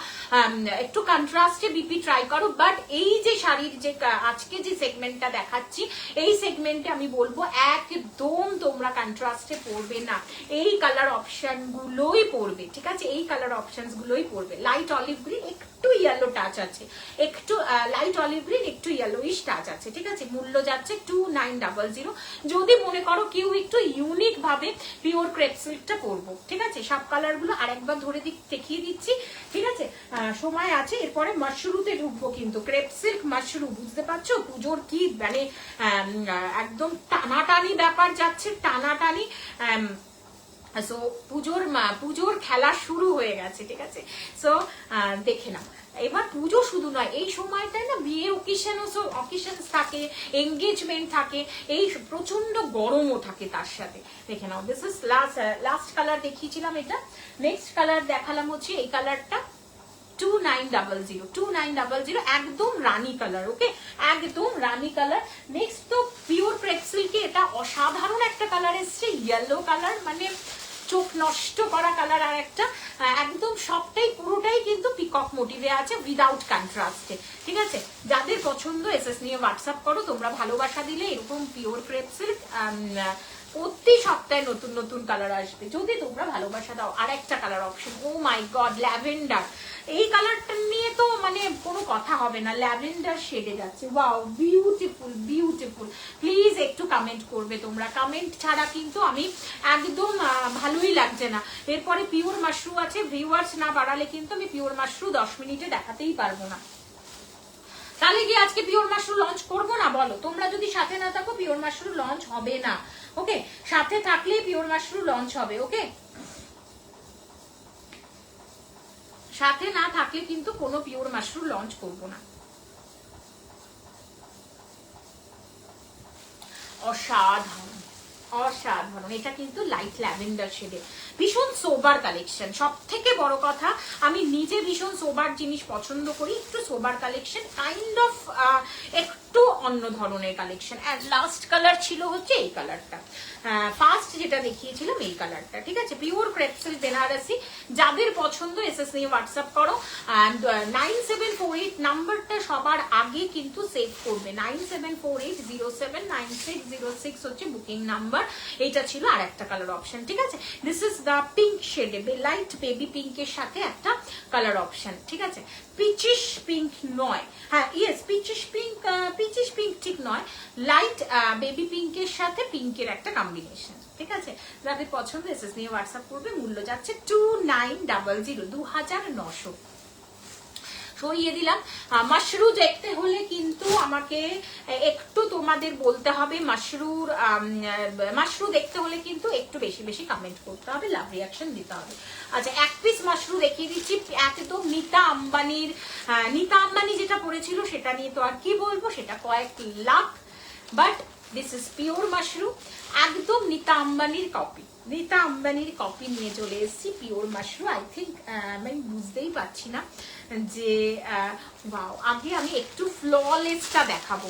একটু কন্ট্রাস্টে বিপি ট্রাই করো, বাট এই যে শাড়ির যে আজকে যে সেগমেন্টটা দেখাচ্ছি, এই সেগমেন্টে আমি বলবো একদম তোমরা কন্ট্রাস্টে পড়বে না, এই কালার অপশন গুলোই পড়বে, ঠিক আছে? এই কালার অপশনস গুলোই পড়বে। লাইট অলিভ গ্রিন, একটু ইয়েলো টাচ আছে, একটু লাইট অলিভ গ্রিন, একটু ইয়েলোইশ টাচ আছে, ঠিক আছে? মূল্য যাচ্ছে 2900। যদি মনে করো কেউ একটু ইউনিক ভাবে পিওর ক্রেপ সিল্কটা পরবো, ঠিক আছে? সব কালার গুলো আরেকবার ধরে দেখিয়ে দিচ্ছি, ঠিক আছে? সময় আছে, এরপরে মাশরুতে ঢুকবো, কিন্তু ক্রেপ সিল্ক মাশরু, বুঝতে পারছো পুজোর কি মানে একদম টানাটানি ব্যাপার যাচ্ছে, টানাটানি। সো পুজোর খেলা শুরু হয়ে গেছে, ঠিক আছে? সো দেখে নাও, এবার পুজো শুধু নয়, এই সময়টায় না বিয়ে অকেশন থাকে, এঙ্গেজমেন্ট থাকে, এই প্রচন্ড গরমও থাকে তার সাথে। দেখে নাও, দিস ইজ লাস্ট কালার দেখিয়েছিলাম এটা, নেক্সট কালার দেখালাম হচ্ছে এই কালারটা 2900, একদম রানী কালার, ওকে, একদম রানী কালার। নেক্সট তো পিওর ক্রেপ সিল্কে এটা অসাধারণ একটা কালার এসছে, ইয়েলো কালার, মানে চোখ নষ্ট করা কালার। আর একটা একদম সবটাই পুরোটাই কিন্তু পিকক মোটিভে আছে, উইদাউট কন্ট্রাস্টে, ঠিক আছে? যাদের পছন্দ এসএস নিয়ে হোয়াটসঅ্যাপ করো, তোমরা ভালোবাসা দিলে এরকম পিওর ক্রেপ সিল্ক প্রতি সপ্তাহে নতুন নতুন কালার আসবে, যদি তোমরা ভালোবাসা দাও। আর একটা colour option, O my god, lavender, এই কালারটা নিয়ে তো মানে কোনো কথা হবে না, ল্যাভেন্ডার শেডে যাচ্ছে, ওয়াও বিউটিফুল বিউটিফুল। প্লিজ একটু কমেন্ট করবে তোমরা, কমেন্ট ছাড়া কিন্তু আমি একদম ভালোই লাগছে না। এরপরে পিওর মাশরু আছে, ভিউয়ার্স না বাড়ালে কিন্তু আমি পিওর মাশরু 10 মিনিটে দেখাতেই পারবো না। তাহলে কি আজকে পিওর মাশরু লঞ্চ করবো না? বলো, তোমরা যদি সাথে না থাকো পিওর মাশরু লঞ্চ হবে না, ওকে, সাথে থাকলে পিওর মাশরু লঞ্চ হবে। ওকে, সাথে না থাকলে কিন্তু কোনো পিওর মাশরু লঞ্চ করব না। অসাধারণ অসাধারণ, এটা কিন্তু লাইট ল্যাভেন্ডার শেডে, ভীষণ সোবার কালেকশন। সব থেকে বড় কথা, আমি নিজে ভীষণ সোবার জিনিস পছন্দ করি, একটু সোবার কালেকশন, কাইন্ড অফ একটু অন্য ধরনের কালেকশন। অ্যান্ড লাস্ট কালার ছিল হচ্ছে এই কালারটা, ফার্স্ট যেটা দেখিয়েছিলাম এই কালারটা, ঠিক আছে। পিওর ক্রেপ সিল্ক বেনারসি, যাদের পছন্দ এসএস নিয়ে হোয়াটসঅ্যাপ করো। অ্যান্ড 9748 নাম্বারটা সবার আগে কিন্তু সেভ করবে, 9748079606 হচ্ছে বুকিং নাম্বার। এটা ছিল আর একটা কালার অপশন, ঠিক আছে। দিস ইজ দ্য পিঙ্ক শেডে, লাইট বেবি পিঙ্কের সাথে একটা কালার অপশন, ঠিক আছে। পিচিশ পিঙ্ক নয়, হ্যাঁ ইয়েস পিচিশ পিঙ্ক, পিচিশ পিঙ্ক ঠিক নয়, লাইট বেবি পিঙ্কের সাথে পিঙ্কের একটা কম্বিনেশন, ঠিক আছে। যাদের পছন্দ এসএস নিয়ে হোয়াটসঅ্যাপ করবে। মূল্য যাচ্ছে 2900, 2900 সরিয়ে দিলাম। মাশরু দেখতে হলে কিন্তু আমাকে একটু তোমাদের বলতে হবে, মাশরু দেখতে হলে কিন্তু একটু বেশি বেশি কমেন্ট করতে হবে, লাভ রিয়াকশন দিতে হবে। আচ্ছা, এক পিস মাশরু দেখিয়ে দিচ্ছি। একদম নীতা আম্বানি যেটা পড়েছিল সেটা নিয়ে তো আর কি বলবো, সেটা কয়েক lakh, but this is pure Mashru, একদম নীতা আম্বানির কপি। নীতা আম্বানির কপি নিয়ে চলে এসেছি, পিওর মাশরু। আই থিঙ্ক আমি বুঝতেই পারছি না যে ওয়াও, আগে আমি একটু ফ্ললেসটা দেখাবো।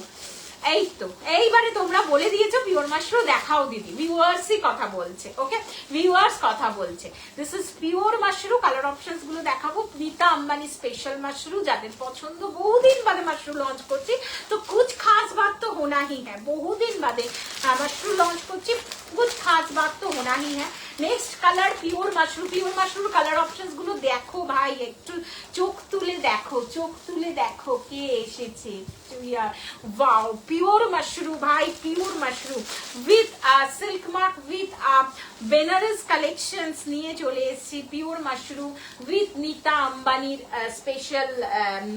এই তো এইবারে তোমরা বলে দিয়েছো পিওর মাশরু দেখাও দিদি, ভিউয়ার্সই কথা বলছে। ওকে, ভিউয়ার্স কথা বলছে। This is pure Mashru, colour options গুলো দেখাবো। নীতা আম্বানি স্পেশাল মাশরু, যাদের পছন্দ, বহুদিন বাদে মাশরু লঞ্চ করছি, তো কুছ খাস বাত তো হোনা হি হ্যাঁ, বহুদিন বাদে মাশরু লঞ্চ করছি, কুছ খাস বাত তো হোনা হি হ্যাঁ। Next colour pure mashru, pure মাশরুর কালার অপশনস গুলো দেখো ভাই, একটু চোখ তুলে দেখো, চোখ তুলে দেখো কে এসেছে। ওয়াও, পিওর মাশরু ভাই, pure mashru with silk mark, with Banaras collections নিয়ে চলে এসেছি। পিওর মাশরু উইথ নীতা আম্বানির স্পেশাল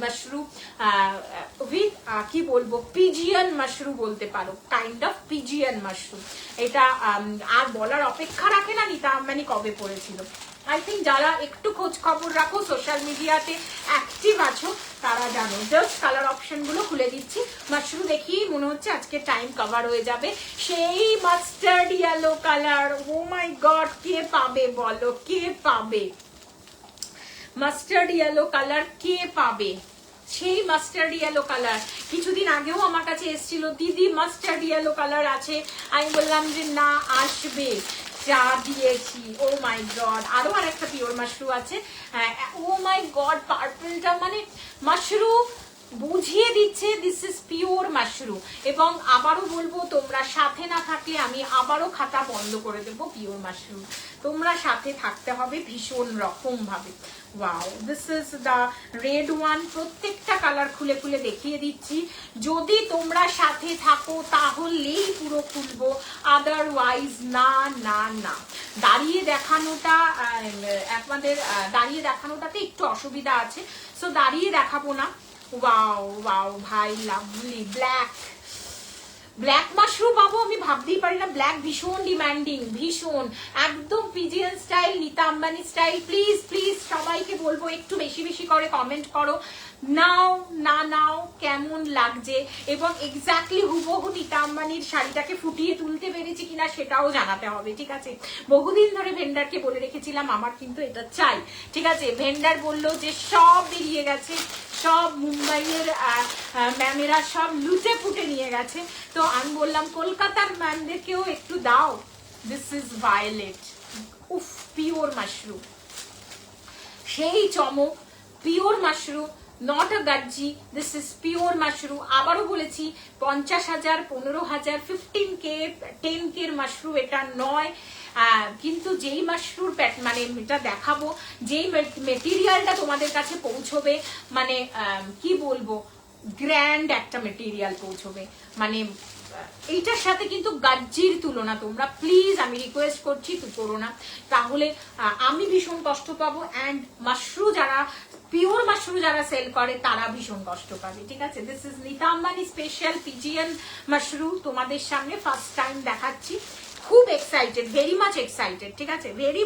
মাশরু, উইথ কি বলবো, পিজিয়ান মাশরু বলতে পারো, কাইন্ড অফ পিজিয়ান মাশরু। এটা আর বলার অপেক্ষা রাখে না নীতা আম্বানি কবে পড়েছিল। আই থিঙ্ক যারা একটু খোঁজ খবর রাখো, সোশ্যাল মিডিয়াতে অ্যাক্টিভ আছো, তারা জানো। জাস্ট কালার অপশন গুলো খুলে দিচ্ছি। মাশরু দেখিয়ে মনে হচ্ছে আজকে টাইম কভার হয়ে যাবে। সেই mustard yellow colour, O my god, কে পাবে বলো, কে পাবে মাস্টার্ড ইয়েলো কালার, কে পাবে? সেই মাস্টার্ড ইয়েলো কালার কিছুদিন আগেও আমার কাছে এসেছিল, দিদি মাস্টার্ড ইয়েলো কালার আছে। আমি বললাম যে না, আসবে, যা দিয়েছি। ও মাই গড, আরো আর একটা পিওর মাশরু আছে। ও মাই গড, পার্পলটা মানে মাশরু বুঝিয়ে দিচ্ছে দিস ইজ পিওর মাশরু। এবং আবারও বলবো, তোমরা সাথে না থাকলে আমি আবারও খাতা বন্ধ করে দেবো। পিওর মাশরু তোমরা সাথে থাকতে হবে ভীষণ রকম ভাবে। Wow, this is the red one. প্রত্যেকটা কালার খুলে খুলে দেখিয়ে দিচ্ছি। যদি তোমরা সাথে থাকো তাহলেই পুরো খুলবো, আদারওয়াইজ না না না। দাঁড়িয়ে দেখানোটা আমাদের দাঁড়িয়ে দেখানোটাতে একটু অসুবিধা আছে, সো দাঁড়িয়ে দেখাবো না। ওয়াও ওয়াও ভাই, লাভলি। ব্ল্যাক মাশরু পাবো আমি ভাবতেই পারি না। ব্ল্যাক ভীষণ ডিমান্ডিং, ভীষণ, একদম পিজিএন style, Nita Ambani style. Please please সবাইকে বলবো একটু বেশি বেশি করে কমেন্ট করো, নাও না নাও, কেমন লাগছে, এবং এক্স্যাক্টলি হুবহু নীতা আম্বানির শাড়িটাকে ফুটিয়ে তুলতে পেরেছি কিনা সেটাও জানাতে হবে, ঠিক আছে। বহুদিন ধরে ভেন্ডারকে বলে রেখেছিলাম আমার কিন্তু এটা চাই, ঠিক আছে। ভেন্ডার বললো যে সব বেরিয়ে গেছে, সব মুম্বাইয়ের ম্যামেরা সব লুটে ফুটে নিয়ে গেছে। তো আমি বললাম কলকাতার ম্যামদেরকেও একটু দাও। দিস ইজ ভায়োলেট, উফ, পিওর মাশরু, সেই চমক, pure mashru, not a gajji. This is pure mashru. আবারও বলেছি 50,000, 15,000, 15K, 10K মাশরু এটা নয়। কিন্তু যেই মাশরুর মানে এটা দেখাবো, যেই মেটেরিয়ালটা তোমাদের কাছে পৌঁছবে, মানে কি বলবো, গ্র্যান্ড একটা মেটেরিয়াল পৌঁছবে, মানে এইটার সাথে কিন্তু গাজ্জির তুলনা তোমরা প্লিজ, আমি রিকোয়েস্ট করছি, তুই করো না, তাহলে আমি ভীষণ কষ্ট পাবো। অ্যান্ড মাশরু যারা, পিওর মাশরু যারা সেল করে তারা ভীষণ কষ্ট পাবে, ঠিক আছে। This is Nita Ambani special পিজিএন Mashru, তোমাদের সামনে ফার্স্ট টাইম দেখাচ্ছি। খুব এক্সাইটেড, ভেরি মাচ এক্সাইটেড, ঠিক আছে, ভেরি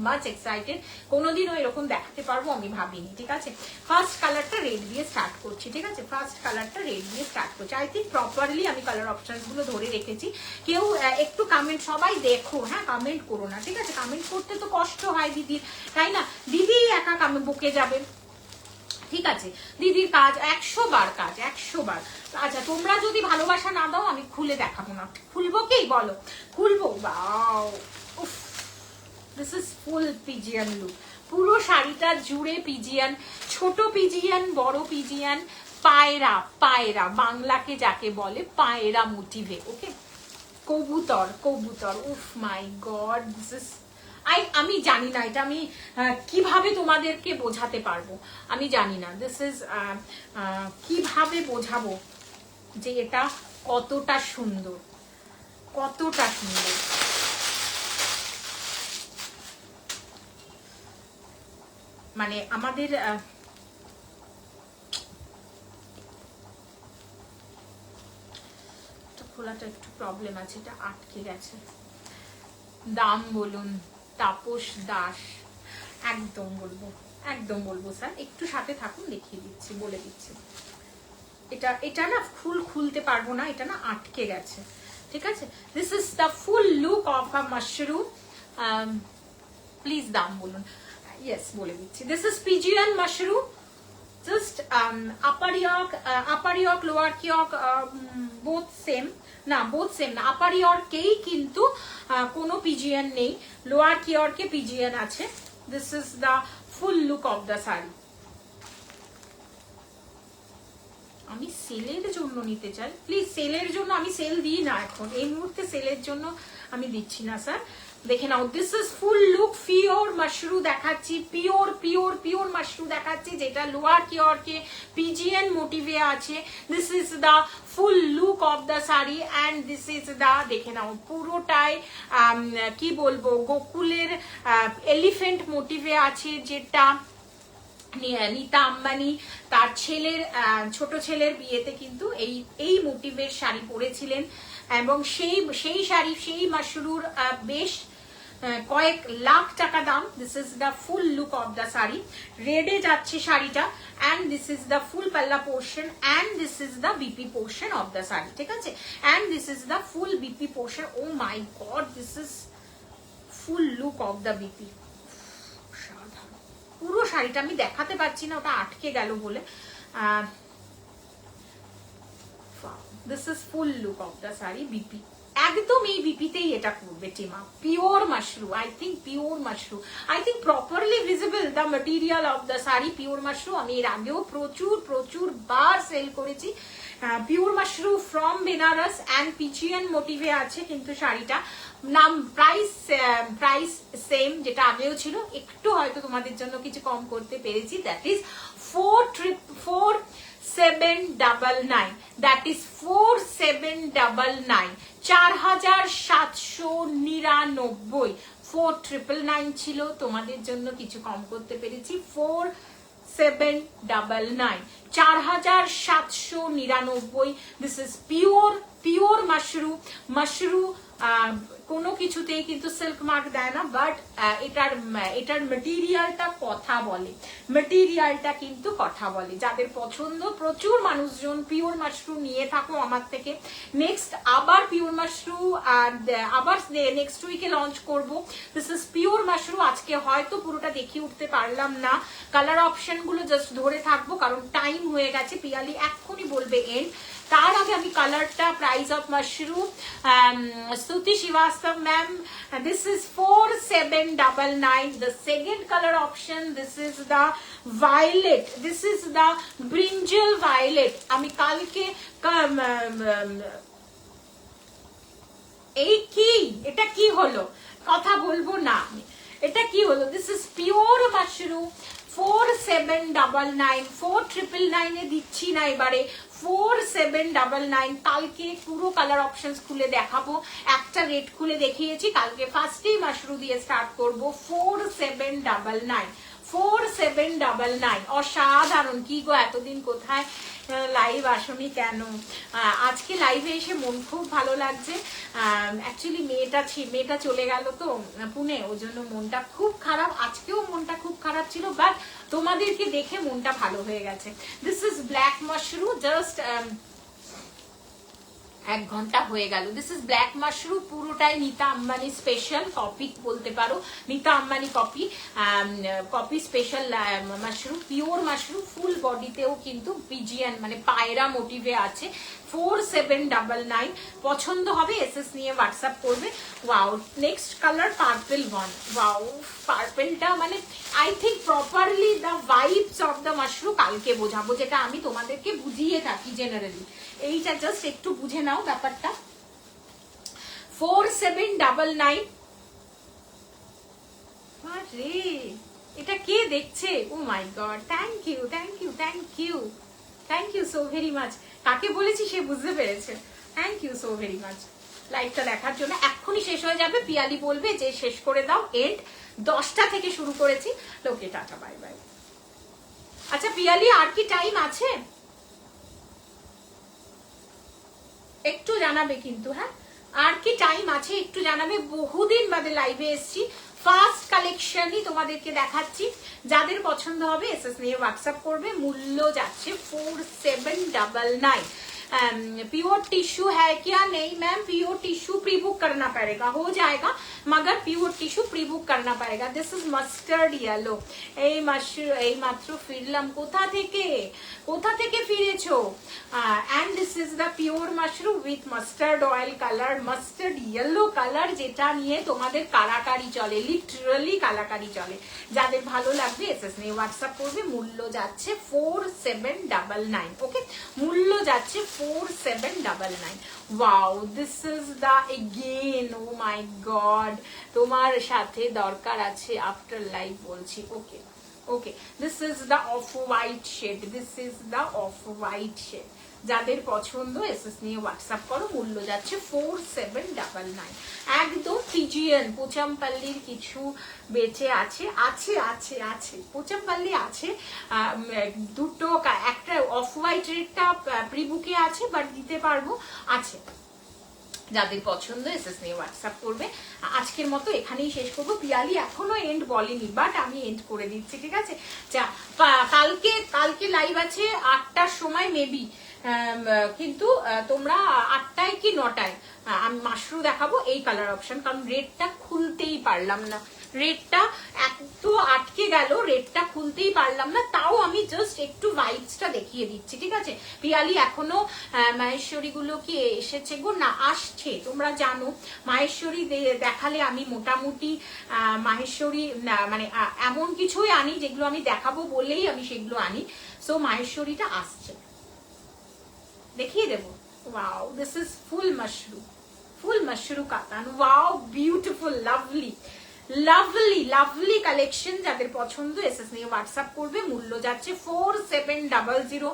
মাচ এক্সাইটেড। কোনোদিনও এরকম দেখাতে পারবো আমি ভাবিনি, ঠিক আছে। ফার্স্ট কালারটা রেড দিয়ে স্টার্ট করছি, ঠিক আছে, ফার্স্ট কালারটা রেড দিয়ে স্টার্ট করছি। আই থিঙ্ক প্রপারলি আমি কালার অপশনগুলো ধরে রেখেছি। কেউ একটু কমেন্ট, সবাই দেখো, হ্যাঁ, কমেন্ট করো না, ঠিক আছে, কমেন্ট করতে তো কষ্ট হয় দিদির, তাই না, দিদি একা বকে যাবে, ঠিক আছে, দিদির কাজ 100 বার, কাজ 100 বার। আচ্ছা, তোমরা যদি ভালোবাসা না দাও আমি খুলে দেখাবো না। খুলবো কি বলো? খুলবো। ওয়াও, উফ, this is full pigeon look. পুরো শাড়িটা জুড়ে পিজিয়ান, ছোট পিজিয়ান, বড় পিজিয়ান, পায়রা, পায়রা বাংলাকে যাকে বলে পায়রা মোটিভে, ওকে, কবুতর, কবুতর, উফ মাই গড, দিস ইজ, আমি জানি না এটা আমি কিভাবে তোমাদেরকে বোঝাতে পারবো, আমি জানি না দিস ইজ কিভাবে বোঝাবো যে এটা কতটা সুন্দর, কতটা সুন্দর। মানে আমাদের খোলাটা একটু প্রবলেম আছে, এটা আটকে গেছে। দাম বলুন তাপস দাস, একদম বলবো, একদম বলবো স্যার, একটু সাথে থাকুন, দেখিয়ে দিচ্ছি, বলে দিচ্ছি। এটা না খুলতে পারবো না, এটা না আটকে গেছে, ঠিক আছে। This is the full look of a mushroom. Please দাম বলুন। ইয়েস, বলে দিচ্ছি, this is pigeon mushroom, just upper York lower York both same না, বোথ সেম না, আপার ইয়র্কেই কিন্তু কোনো পিজিয়ান নেই, লোয়ার ইয়র্কে পিজিয়ান আছে। This is the full look of the sari. আমি সেলের জন্য নিতে চাই, প্লিজ সেলের জন্য, আমি সেল দিই না এখন, এই মুহূর্তে সেলের জন্য আমি দিচ্ছি না স্যার। দেখে নাও, this is full look, pure mashru দেখাচ্ছি, পিওর মাশরু দেখাচ্ছি, যেটা লোয়ার কিওরকে পিজিএন মোটিভে আছে। This is the full look of the sari and this is the, দেখে নাও পুরোটাই কি বলবো, গোকুলের এলিফেন্ট মোটিভে আছে, যেটা নীতা আম্বানি তার ছেলের ছোট ছেলের বিয়েতে কিন্তু এই মোটিভের শাড়ি পরেছিলেন, এবং সেই শাড়ি, সেই মাশরুর বেশ কয়েক লাখ টাকা দাম। This is the full look of the sari, রেডে যাচ্ছে শাড়িটা, and this is the full palla portion, and this is the BP portion of the sari, ঠিক আছে, and this is the full BP portion. Oh my god, this is full look of the BP. পুরো শাড়িটা আমি দেখাতে পারছি না, ওটা আটকে গেল বলে। This is full look of the sari, BP, একদম এই বিপিতেই এটা করবে Tima, pure mashru, I think pure mashru, I think properly visible the material of the sari, pure mashru. আমি এর আগেও প্রচুর বার সেল করেছি। Pure mashru from Benaras and pigeon মোটিভে আছে কিন্তু শাড়িটা, নাম প্রাইস সেম যেটা আগেও ছিল, একটু হয়তো তোমাদের জন্য কিছু কম করতে পেরেছি, দ্যাট ইজ 4799, দ্যাট ইজ 4799, 4799, 4999 ছিল, তোমাদের জন্য কিছু কম করতে পেরেছি, 4799, 4799। দিস ইজ পিওর মাশরু কোনো কিছুতেই কিন্তু সিল্ক মার্ক দেয় না, বাট এটার মেটেরিয়ালটা কথা বলে, মেটেরিয়ালটা কিন্তু কথা বলে। যাদের পছন্দ, প্রচুর মানুষজন পিওর মাশরু নিয়ে থাকো আমার থেকে। নেক্সট আবার পিওর মাশরু আবার নেক্সট উইকে লঞ্চ করব। This is pure Mashru. আজকে হয়তো পুরোটা দেখিয়ে উঠতে পারলাম না, কালার অপশন গুলো জাস্ট ধরে থাকবো কারণ টাইম হয়ে গেছে, পিয়ালি এক্ষুনি বলবে এন্ড। তার আগে আমি কালারটা, প্রাইস অফ মাশরু, স্তুতি Srivastava ma'am, this is 4799, the second color option, this is the violet, this is the brinjal violet। আমি কালকে এই কি, এটা কি হলো, কথা বলবো না আমি, এটা কি হলো, দিস ইজ পিওর মাশরু, 4799, 4999 এ দিচ্ছি না এবারে, 4799। কালকে পুরো কালার অপশনস খুলে দেখাবো, একটা রেড খুলে দেখিয়েছি, কালকে ফার্স্টেই মাশরু দিয়ে স্টার্ট করব। 4799, 4799। অসাধারণ। কি গো এতদিন কোথায় লাইভ আসনি কেন? আজকে লাইভে এসে মন খুব ভালো লাগছে। অ্যাকচুয়ালি মেয়েটা চলে গেল তো পুনে, ওই জন্য মনটা খুব খারাপ। আজকেও মনটা খুব খারাপ ছিল, বাট তোমাদেরকে দেখে মনটা ভালো হয়ে গেছে। This is black mushroom, just 1 ঘন্টা হয়ে গেল। দিস ইজ ব্ল্যাক মাশরুম, পুরোটাই নীতা আম্বানি স্পেশাল কপি বলতে পারো, Nita Ambani copy special mashru, pure mashru. Full বডিতেও কিন্তু পিজিয়ান মানে পায়রা মোটিভে আছে। 4799। পছন্দ হবে এসএস নিয়ে হোয়াটসঅ্যাপ করবে। Wow, next colour purple one. Wow, পার্পলটা মানে I think properly the vibes of the mushroom কালকে বোঝাবো, যেটা আমি তোমাদেরকে বুঝিয়ে থাকি জেনারেলি। এইটা জাস্ট একটু বুঝে নাও ব্যাপারটা। 4799। আরে এটা কে দেখছে? Oh my god, thank you thank you thank you thank you so very much. কাকে বলেছি সে বুঝতে পেরেছে। Thank you so very much লাইভটা দেখার জন্য। এক্ষুনি শেষ হয়ে যাবে, পিয়ালি বলবে যে শেষ করে দাও, এন্ড 10টা থেকে শুরু করেছি। লোকে টাটা, বাই বাই। আচ্ছা পিয়ালি, আর কি টাইম আছে একটু জানাবে কিন্তু, হ্যাঁ আর কি টাইম আছে একটু জানাবে। বহুদিন বাদে লাইভে এসছি, ফার্স্ট কালেকশনই তোমাদেরকে দেখাচ্ছি। যাদের পছন্দ হবে এসএস নিয়ে হোয়াটসঅ্যাপ করবে। মূল্য যাচ্ছে 4799। प्योर टिश्यू है क्या? नहीं ma'am, pure tissue pre book करना पड़ेगा, हो जाएगा मगर प्योर टिश्यू प्री बुक करना पड़ेगा। This is mustard yellow. এই মাত্র ফিরলাম। কোথা থেকে ফিরেছো? And this is the pure mushroom with mustard oil colour, mustard yellow colour, যেটা নিয়ে তোমাদের কালাকারি চলে, লিটারালি কালাকারি চলে। যাদের ভালো লাগবে এসএস নিয়ে হোয়াটসঅ্যাপ করবে। মূল্য যাচ্ছে 4799। ওকে, মূল্য যাচ্ছে 4799। Wow, this is the again, oh my god, তোমার সাথে দরকার আছে আফটার লাইভ বলছি। Okay okay, this is the off white shade, this is the off white shade. যাদের পছন্দ এসএস নিয়ে হোয়াটসঅ্যাপ করো। মূল্য যাচ্ছে 4799। একদম পিজিয়ান। পোচামপাল্লির কিছু বেঁচে আছে, আছে আছে আছে পোচামপাল্লি আছে দুটো, একটা অফ হোয়াইট রেডটা প্রি বুকে আছে, বাট দিতে পারবো, আছে। যাদের পছন্দ এসএস নিয়ে হোয়াটসঅ্যাপ করবে। আজকের মতো এখানেই শেষ করবো। পিয়ালি এখনো এন্ড বলেনি, বাট আমি এন্ড করে দিচ্ছি, ঠিক আছে? কালকে লাইভ আছে 8টার সময় মেবি, কিন্তু তোমরা 8টায় কি 9টায় আমি মাশরুম দেখাবো এই কালার অপশন, কারণ রেডটা খুলতেই পারলাম না, রেডটা এত আটকে গেল, রেডটা খুলতেই পারলাম না। তাও আমি জাস্ট একটু ভাইবসটা দেখিয়ে দিচ্ছি, ঠিক আছে? পিয়ালি এখনো মাহেশ্বরী গুলো কি এসেছে গো? না, আসছে। তোমরা জানো মাহেশ্বরী দেখালে আমি মোটামুটি মাহেশ্বরী মানে এমন কিছুই আনি যেগুলো আমি দেখাবো বলেই আমি সেগুলো আনি। সো মাহেশ্বরীটা আসছে, দেখিয়ে দেবো। Wow, this is full mushroom katan. Wow, beautiful, lovely lovely lovely collection. যাদের পছন্দ এসএস নিয়ে হোয়াটসঅ্যাপ করবে। মূল্য যাচ্ছে 4700।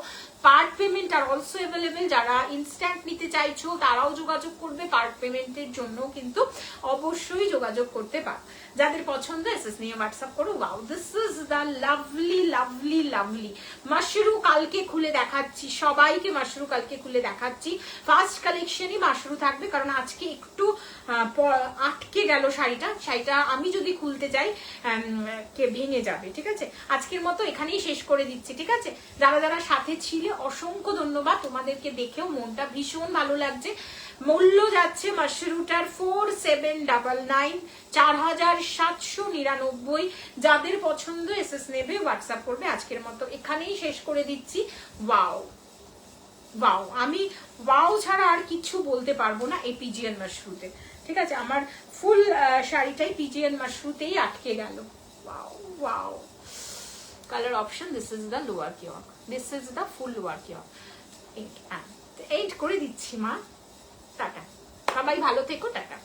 পার্ট পেমেন্ট আর অলসো অ্যাভেলেবেল। যারা ইনস্ট্যান্ট নিতে চাইছো তারাও যোগাযোগ করবে। পার্ট পেমেন্টের জন্য কিন্তু অবশ্যই যোগাযোগ করতে পারো। যাদের পছন্দ এসএস নিয়ে হোয়াটসঅ্যাপ করো। Wow, this is the lovely lovely lovely mushroom. কালকে খুলে দেখাচ্ছি সবাইকে, মাশরুম কালকে খুলে দেখাচ্ছি। ফার্স্ট কালেকশনই মাশরুম থাকবে, কারণ আজকে একটু আটকে গেল শাড়িটা আমি যদি খুলতে যাই ভেঙে যাবে, ঠিক আছে? আজকের মতো এখানেই শেষ করে দিচ্ছি, ঠিক আছে? যারা যারা সাথে ছিলে অসংখ্য ধন্যবাদ। তোমাদেরকে দেখেও মনটা ভীষণ ভালো লাগছে। মূল্য যাচ্ছে মাশরুমটার 4799, 4799। যাদের পছন্দ এসএস নেবে, হোয়াটসঅ্যাপ করবে। আজকের মতো এখানেই শেষ করে দিচ্ছি। ওয়াও ওয়াও, আমি ওয়াও ছাড়া আর কিছু বলতে পারবো না এই পিজিয়ান মাশরুমে, ঠিক আছে? আমার ফুল শাড়িটাই পিজিয়ান মাশরুমতেই আটকে গেল। Wow wow, colour option, this is the lower কিওয়াক, this is the full lower কিওয়াক। এইট করে দিচ্ছি মা। টাটা, সবাই ভালো থেকো, টাটা।